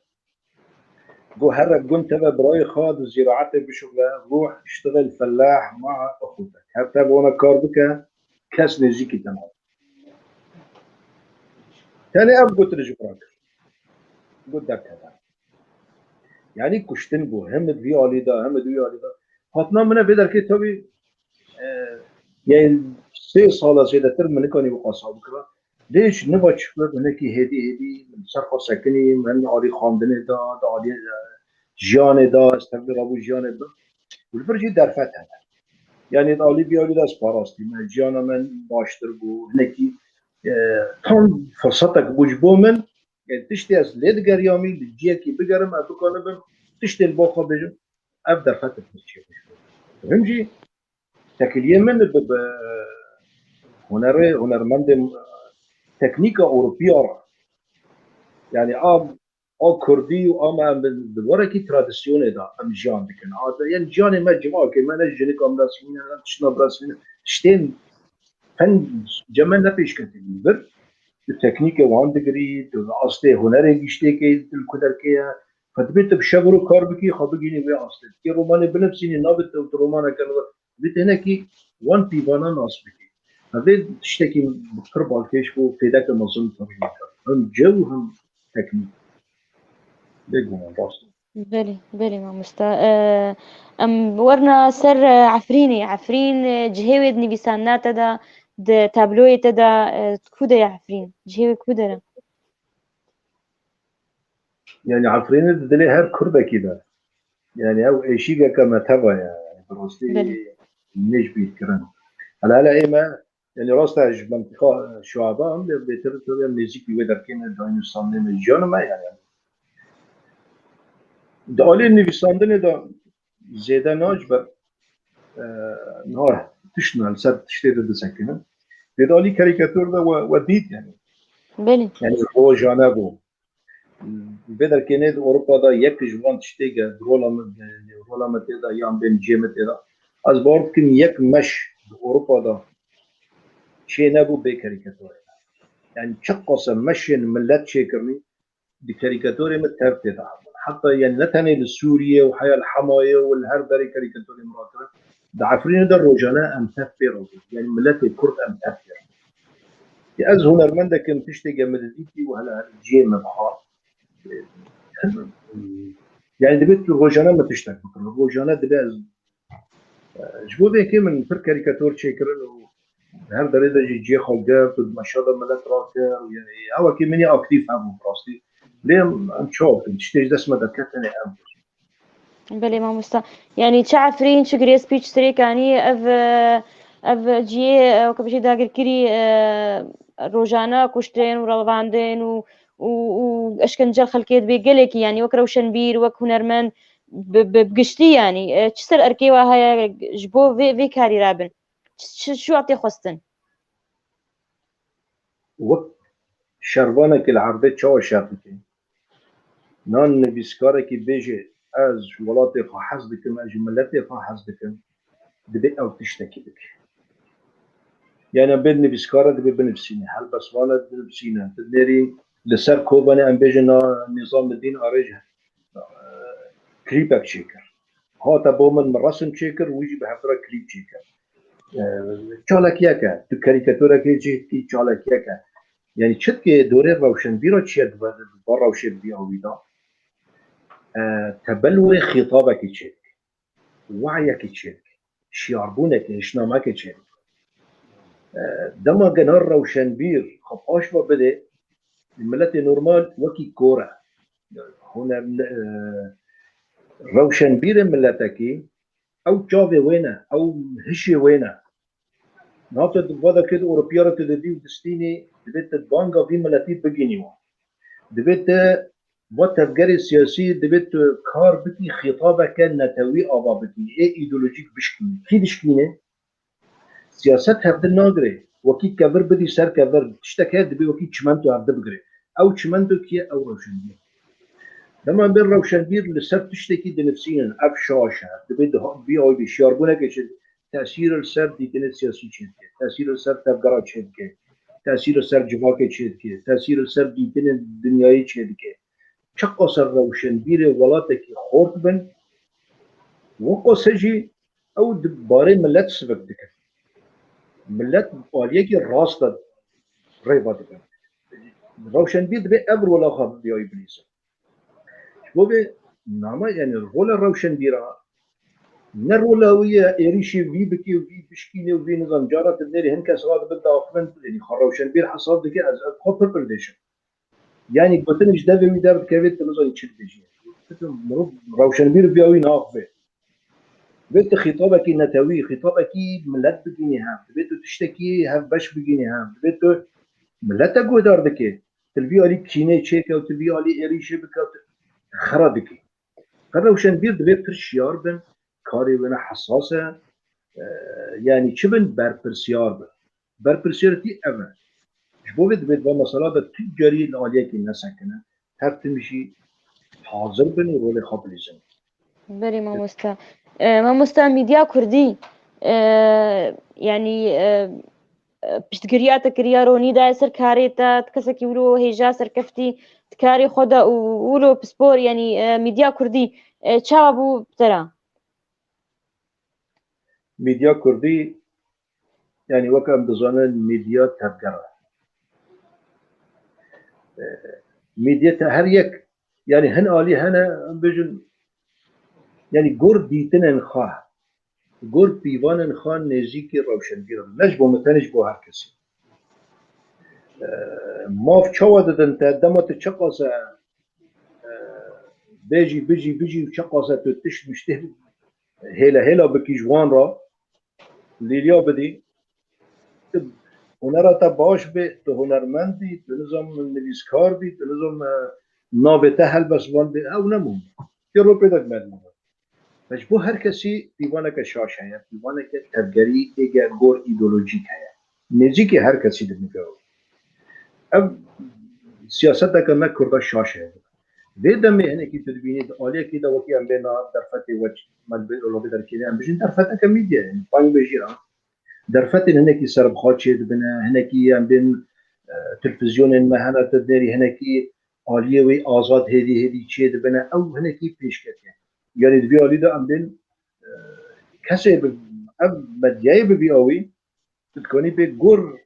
جو هرب قلت تبع براي خاد وزراعته بشغله روح اشتغل فلاح مع اخوتك حتى وانا كاربك كاس نزيكي تمام ثاني اب قلت لجبراك قلت لك هذا يعني كشتن بو هم دوي علي دا هم دوي علي دا هاتنا منه بدر كي تبي يعني 3 سال زيادة تر من كاني بقاصا بكره ليش نبغى تشوف هناك هدي صرفه سكني من علي خاندني دا علي جیان دا استقبال ابو جیان دا والفرجي درفت هذا يعني الأولي بيقولوا ده سبارستي ما جیان من باشتر بو هناكي تام فرصتك بوجبو من يعني تشتي از لید گریامی جیه کی بگرم ابو کنم تشتي الباقة بجم اب درفت بشي همجي تكلية من هنرمند تكنيكا أوروبية يعني كردي وأما بالورقي تراديسيوني دا أم جان دكن يعني جاني ما جماعة كمان الجنك أم رسمين أنا تشنا برسمين شتين فن جمال نبيش كتير بر التكنيكا وان دقري أصله هنري جشتكي الكدر كيا فتبيت بشغله كاربكي خبجيني ويا أصله كي روماني بنفسيني نابت رومانا كانوا بيت هنا كي وان بيبانا ناسبكي هذا تشتكي بقرب الكيش بو في ذاك المظن طبيعي هم جو هم تكنيك بيجون راس بلي ما مستا ام ورنا سر عفرين جهيود نبيسانات دا تابلوي تدا كودا يا عفرين جهيود كودا يعني عفرين دلي هر كربة كده يعني او ايشيغا كما تبا يعني بروستي نيش بيتكرن على ايما يعني راستا منطقة شعبان بترتب الميوزيك ويدر كين داينوسان نمجان ما يعني دالي نویساندن دا زیده ناجبه نه تشنال سر تشتید دسکنه بدالی کاریکاتور دا و دید بله يعني روجانه بو بدر كنيد اوروبا دا يك جوان تشتيغا رولا متدا يام بين جيمتدا از بورد كن يك مش اوروبا دا شي نبو بكاريكاتور يعني تشقص مشين ملات شيكرني بكاريكاتوري متهرتدا حتى يعني نتني لسوريا وحيا الحماية والهردري كاريكاتوري مراتنا دعفرين دا روجانا ام تفير يعني ملات الكرد ام تفير از هنرمندا كن تشتيغا مدديتي وهلا جيم بحار يعني دبيت روجانا ما تشتاق بكره روجانا دبي جبو به كي من فر كاريكاتور شيكرن هر درجه جي خلقه مشاهده ملت راكر يعني هو كي مني اكتيف هم براستي ليه نشوف تشتيج دسمه دكتني ام بله ما مستا يعني تعرفين شجري سبيتش تريك يعني اف جي وكبشي داغر كري روجانا كشتين ورلواندين و اشكنجل خلقيت بيقلك يعني وك روشنبير وك هنرمن بقشتي يعني تشتر اركيوا هاي جبو في كاري رابن شو اعطي خستن وقت شربانك العربية شو شرطتين نان نبيسكارك بيجي از ولاتي خاحز بكم اجملاتي خاحز بكم دبي او تشتكي بك يعني بين نبيسكارة دبي بنفسيني هل بس وانا بنفسينا تدري لسر كوباني ام بيجي نظام الدين ارجع كريبك شيكر هاتا بومن مرسم شيكر ويجي بحفرة كريب شيكر چالك ياكا تو كاريكاتورا كي چالك ياكا يعني شد كي دوري روشن بيرا تشيد برا وشيد بيها ويدا تبلوي خطابك تشيد وعيك تشيد شياربونك اشنامك تشيد دما جنار روشن بير خباش ما بده الملت نورمال وكي كورة هنا روشن بير ملتكي او جاوي وينه او هشي وينه ناطر دبادة كده أوروبيارة تدبي ودستيني دبيت بانجا في ملاتي بجينيوا دبيت وتفجير سياسي دبيت كار بتي خطابة كان نتوي أبا بتي إيه إيديولوجيك بشكل كي بشكلينه سياسات هفد الناقري وكي كبر بدي سر كبر تشتكي دبي وكي تشمنتو هفد بقري أو تشمنتو كي أو روشنبير لما بين روشنبير لسر تشتكي دنفسينا أف شاشة دبيت بي أو بيشاربونا كشد تأثير السر ديتن السياسي شدكه تأثير السر تفجرات شدكه تأثير السر جماعة شدكه تأثير السر ديتن الدنياي شدكه شق سر روشن بير ولاتك خورد بن وقصجي أو دباري ملت سبب دكه ملت باليكي راست ريبات بن روشن بير دبي أبر ولا خاب بيا إبليس شو به نعم يعني الرول روشن بيرا نرولوية إيريشي في بكي وفي بشكيني وفي نظام جارات النيري هنكا سواد بدأ أخوان يعني خروشن بير حصاد دكي از خطر برديشن يعني قلتنش دابي ويدابد كيفيت نظام يتشد بيجي روشن بير بياوي ناقبه بيت خطابك نتوي خطابك ملت بجيني هم بيت تشتكي هم باش بجيني هم بيت ملت قدار دكي تلبي علي كيني تشيكا وتلبي علي إيريشي بكا خرا دكي روشن بير دبي ترشيار بن كاري ونا حساسة يعني چبن برپرسیار به برپرسیارتی اما جبو بید و مثلا ده تجاری العالیه که نسکنه هر تمشي حاضر بني رول خواب لیزن بەری مامۆستا مامۆستا میدیا کوردی ینی پشتگیریاتە کریارۆنیدا سەر کارێتە کەسێکی ولو هێژا سەرکەفتی کاری خۆدا و ولو پسپۆر ینی میدیا کوردی چاوە بوو بتەرە میدیا کوردی يعني وكم بزانا ميديا تبقرة ميديا هر يك يعني هن آلي هنا بجن يعني جور ديتنا نخاه جور بيوان نخاه نزيكي روشن بيرا نجبو متنجبو هر كسي ما في شوى ددن تقدمة تشقصة بيجي وشقصة تتش مشته هلا بكي جوان را ليليا بدي هنر تا باش به تو هنرمند بی تو نظام نویسکار بی تو نظام نابته حل بسوان بی او نمون که رو پیدا کمید بس بو هر کسی دیوانه که شاش هیا دیوانه که تبگری اگر گور ایدولوژیک هیا نزی که هر کسی دید میگه او سیاست که من کرده شاش هیا دیدم اینه که تدبینید آلیه که دا وکی هم بینا در فتح وچ من رو در کنه هم بجین در فتح که میدیه پایین بجیرم در فتن هناكي سرب خاتشي بنا هناكي عندن تلفزيون ما هنا تدري هناكي عالية وي آزاد هذه شيء بنا أو هناكي بيشكت يعني البي عالي ده عندن كسر أب مدياي ببي أوي تكوني بجور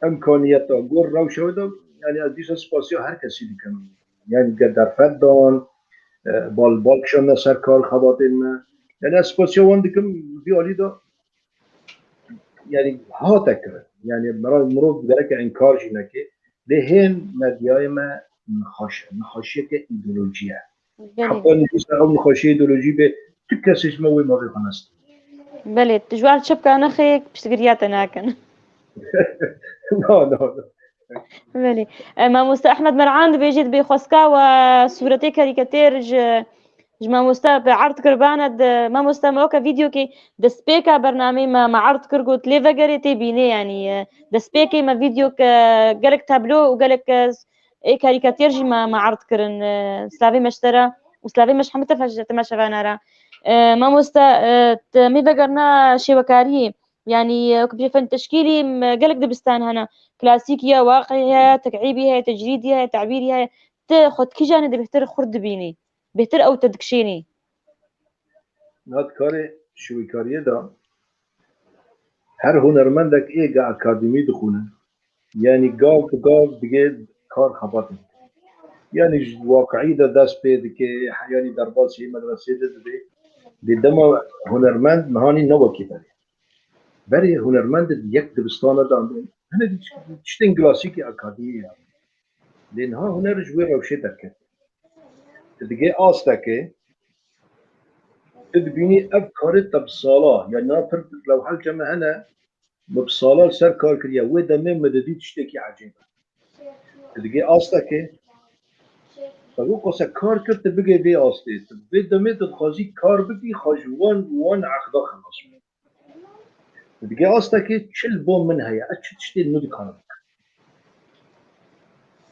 إمكانيات جور روشة ده يعني أديس سباسيو هر كسي بكم يعني قدر فدان بالبالكشان سركار خباتين ما يعني سباسيو وندكم البي عالي ده يعني ها تكره يعني مرو درك انكار جنكي لهن مدياي ما نخاشيه كايديولوجيا حتى نجيس او نخاشيه ايديولوجي به تكسش موي ما بيخنست بله تجوال شبكة نخيك بشتقرياتا ناكن لا بله مامۆستا أحمد مرعان بيجيت بخوسكا وصورتي كاريكاتير مامۆستا عرض كربانة مامۆستا موكا فيديو كي دسبيكا برنامج ما عرض كرغو تليفا قريتي بيني يعني دسبيكي ما فيديو قالك تابلو وقالك اي كاريكاتير جي ما عرض كرن سلافي مشترى وسلافي مش حمتة فجأة ما شفانارا مامۆستا مي بقرنا شوكاري يعني كبجي فن تشكيلي قالك دبستان هنا كلاسيكية واقعية تكعيبية تجريدية تعبيرية تاخد كي جاني دي بهتر خرد بيني بهتر او تدكشيني نات كاري شويكاريه دا هر هنرمندك ايجا اكاديمي دخونه يعني قاف بجد كار خبطن يعني واقعي ده دست بيد كي يعني دربال شيء مدرسة ده دما هنرمند مهاني نوكي بري هنرمند يك دبستانه ده عندهم هنا تشتين كلاسيكي أكاديمية يعني لأنها هنر جوي روشة دركت تدقي آستكي تدبيني أفكار تبصالة يعني نافرد لو حال جمع هنا مبصالة سر كار كريا وده من مددي تشتكي عجيبة تدقي آستكي فهو قصة كار كرت بقى بي آستي وده من تدخازي كار بقي خجوان وان عقدا خلاص تدقي آستكي تشل بوم منها يا تشتي النودي كارك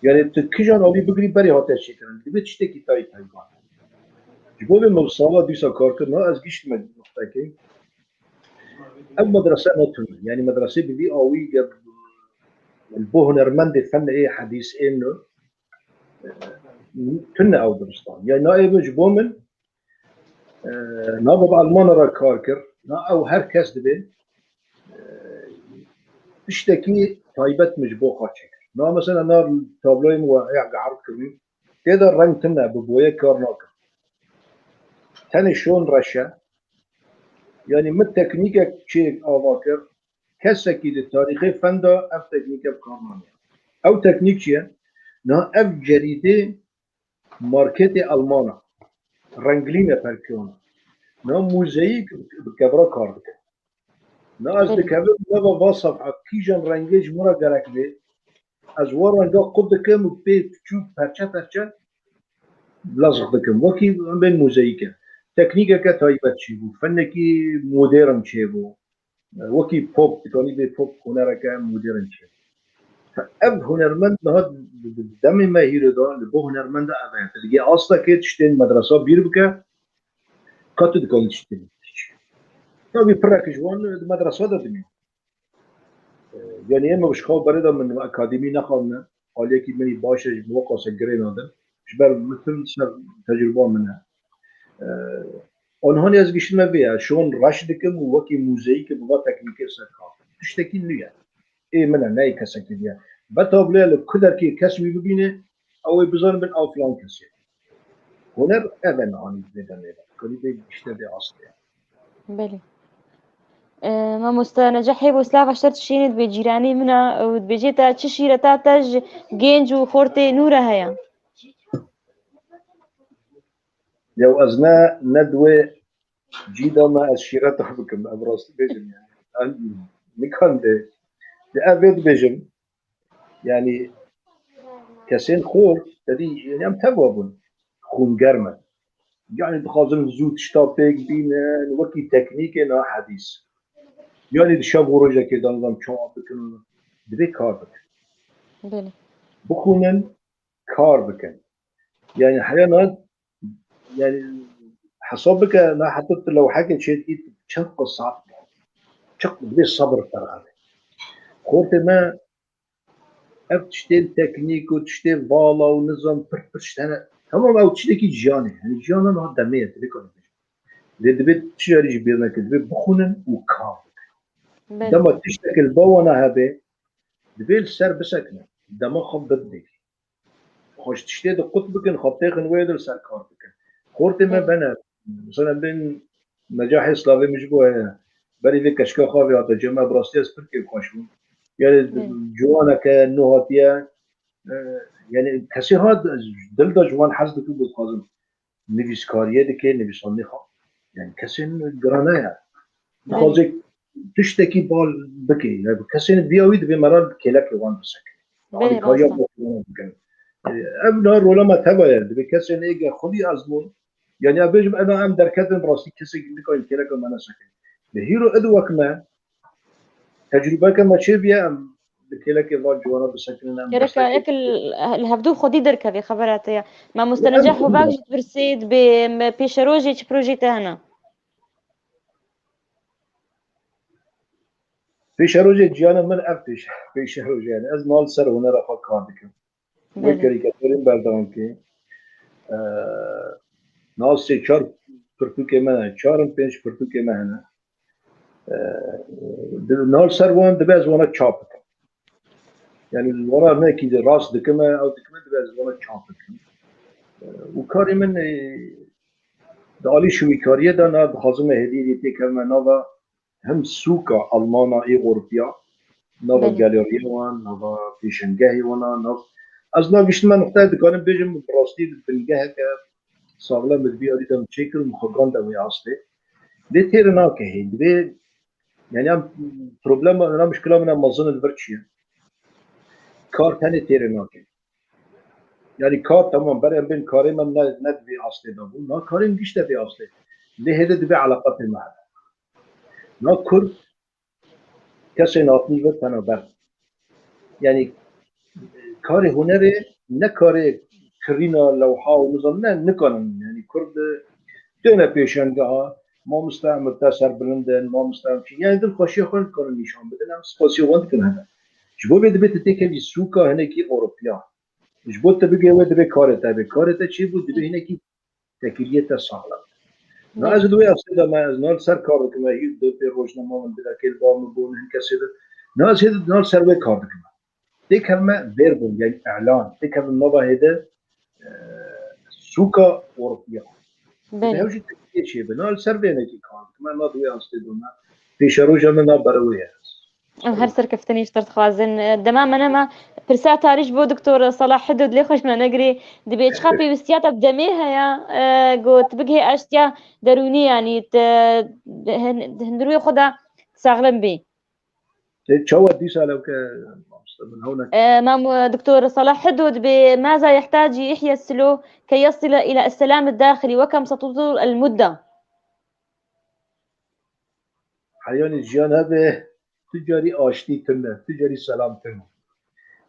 يعني تكجان علي بقري بري هاتا شكرا دي بتشتكي تاي تايوان جبول المبصالة ديسا كاركنا از جيشت مختاكي أو مدرسة نتون يعني مدرسة بدي قوي جاب البو هنرمند فن إيه حديث إنه تن أو درستان يعني نائب جبومن نابب ألمان را كاركر نا أو هر كس دبي تشتكي طيبت مجبو خاتشك نا مثلا نا تابلوي موقع عرض كبير كده الرنگ تنه ببوية كارناكر تاني شون رشا يعني من تكنيك شيء أواكر كسكي للتاريخي فندا أف تكنيك بكارنانيا أو تكنيك شيء نا أف جريدة ماركت ألمانا رنجلينة بركيونا نا موزايك بكبرا كاردك نا از دكبر نبا واصف كيجان رنجيج مرا جرك بي از ورنجا قد كم بيت شوف برشا لازق دكم وكي بين موزايكه تكنيكا كتايبت شيبو فنكي مودرن شيبو وكي بوب توني بي بوب هنرك مودرن شيبو فأب هنرمند نهاد دم ما هيرو دا لبو هنرمند أبعد تلقي أصلا كي تشتين مدرسة بيربكا كاتو دكان تشتين نبي براك جوان المدرسة دا دمي يعني إما مش خاو بريدا من أكاديمي نخلنا قال يكي مني باشا موقع سجرين هذا جبر مثل تجربة منها آنها از گشتن بیا شون رشد کم و وکی موزیک بوا تکنیک سرکار تشتکی نیه ای منه نه کسی بیا بتابله لکدر که کسی ببینه او بزن من آفلان کسی هنر اون آنی بدن کنی به گشته به اصله بله ما مستنجحي بوسلاف اشترت شينت بجيراني منا وبيجيتا تشيرة تاج جينج وخورتي نورة هيا لو أزنا ندوة جيدا ما الشيرات بكم أبرز بيجن يعني نكان ده أبد بيجن يعني كسين خور تدي يعني أم تبابون خون جرمة يعني بخازن زود شتابك بين وكي تكنيك نا حديث يعني الشاب ورجع كده نظام شعب بكن دبي كار بكن بله بخونن كار بكن يعني حيانا يعني حسابك أنا حطيت لو حاجة شيء تشق صعب تشق بدي صبر ترى خورت ما أبتشتين تكنيك وتشتين فالا ونظام برشتنا تمام أو تشتكي جاني يعني جانا نهار دمية تبيكون دبي تشاري جبيرنا كدبي بخونن وكار بله دما تشتكي البوانا هبه دبي السر بسكنه دما خب بدك خوش تشتي قطبك خطيخن ويدر سر كار بكن خورت ما بنا مثلا بين نجاح اسلامي مش بوه بري في كشكا خاوي هذا جماعة براستي اسبركي خوشون يعني جوانا كنوهاتيا يعني كسي هاد دل دا جوان حزد تو بتخازن نفيس كاريه دكي نفيساني خا يعني كسي جرانايا بخازك تشتكي بال بكي يعني كسي بياوي دبي مرات كيلك وان بسك يعني بله كاريه راستا بكن ابنا رولا ما تبايا دبي كسي نيجا خلي ازمون يعني أبيجم أنا أم دركتن براسي كسي لكوين كيلك وما نسكن لهيرو أدوك ما تجربة كما شبيه أم بكيلك يضال جوانا بسكن أم كركا بسكن ياك الهبدو خدي دركا في خبراتي ما مستنجح وباك جيت برسيد بيشروجي بروجيتي هنا في شروجي جانا من أفتش في شروجي يعني از مال سر هنا رفا كاردك بله وكاريكاتورين بردان كي ناس سي چار پرتوكي منا چارم پنج پرتوكي منا نال سر وان دباز وانا چاپ يعني وانا ناكي دي راس دكما او دكما دباز وانا چاپ وكاري من دالي شوي كاريه دا نا بخازم هديري تكلم نوا هم سوكا ألمانا إي أوروبيا نوا بله جاليريا وان نوا بيشنجاهي وانا نوا از نا گشت من نقطه دکانم بيجم براستي بالجاه که ساغلا مدبياري دم تشيكل مخگان دوي عصلي دي تير ناكه هي دي يعني ام بروبلم انا مشكله من مازن البرتشيا كار تاني تير ناكه يعني كار تمام بري بين كاري من ندبي عصلي ده نا كاري گشت دبي عصلي دي هده دبي علاقات معها نا كر کسی ناتنی و تنابر يعني كاري هنري نكاري كرينا لوحة ونظام نكانن يعني كرد دونه پیشنگاه ما مستعمل تاثر بلندن ما مستعمل شيء يعني دل خاشي خون كانوا نشان بدن هم سپاسيوان كنه جبو بده بده تكلي سوكا هناكي اوروبيا جبو تبقى ود بكارته چی بود به هناكي تكليته سهله نه از دوی اصلا ما از نال سر کار کنم هیچ دو تا روزنامه من بده که با بون کسی نه از هید نال سر به کار کنم تكلم فيربون يعني اعلان تكلم نوبه هده سوكا اوروبيا بله هوجي تكتير شيء بنال سر بينك كان كمان ما دوي أصلا في شروجه من برويه هر سر كفتني اشترت خوازن دمام أنا ما برساعة تاريخ بو دكتور صلاح حدود لي خوش ما نقري دبيتش خافي وستياتا بدميها يا قلت بقي أشتيا دروني يعني هندروي خدا تساغلن بي شو دي سالو ك من هنا مام دكتور صلاح حدود بماذا يحتاج يحيى السلو كي يصل إلى السلام الداخلي وكم ستطول المدة؟ حيان الجيان هذا تجاري آشتي تنه تجاري سلام تنه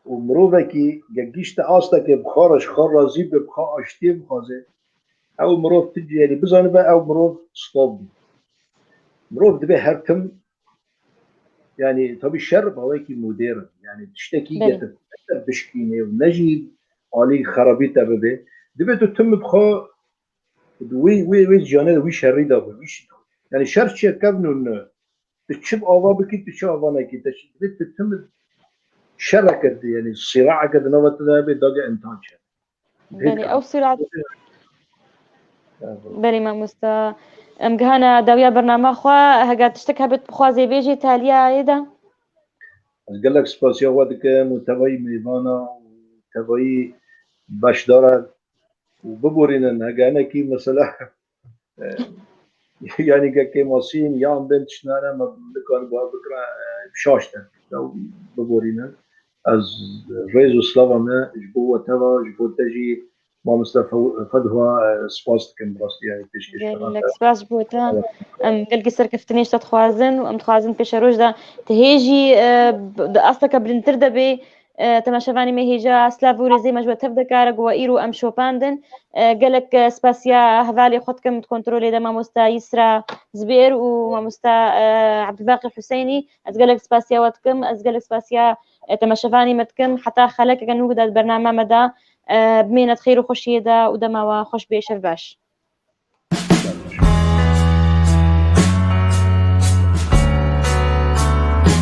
ومروفكي جيشت آستك بخارش خار رازي بخا آشتي بخازه او مروف تجاري بزانه بقى او مروف ستوب مروف دبي هرتم يعني طبي الشر بهواكي مدير يعني تشتكي بلي جت بشكينه ونجي علي خرابيته ببي دبي تتم بخا وي جانه وي شري ده ويش يعني شر شيء كابنون تشب آوا بكي تشب آوا نكي دبي تتم شركة يعني الصراع كده نوبة ده داجع انتاج بلي أو صراع بلي ما مستا ام جهانا داويا برنامج خوا هجا تشتكى بت بخوا زي بيجي تاليا ايدا قال لك سباسيا ودك متابعي ميفانا وتابعي باش دارا وببورينا هجانا كي مثلا يعني كي ماسين يام بنت شنانا ما بكون بكرة بشاشته لو ببورينا از ريزو سلافانا جبوة تبا جبوة تجي ما مستفى فدها سباست كم براستي يعني تشكيش قال كمان لك سباس بوتا ام قال كسر كفتنيش تتخوازن وام تخوازن في روجدا تهيجي اصلك بلنتر دبي تماشافاني مهيجا سلافوري زي ما جوا تبدا كارق وايرو ام شوباندن قال لك سباسيا هذالي خدكم تكنترولي ده ما مستا يسرا زبير وما مستا عبد الباقي الحسيني از قال لك سباسيا واتكم از قال لك سباسيا تماشافاني متكم حتى خلك كانوا قد البرنامج مدى بمينة خير وخش يدا ودما وخش بيشر باش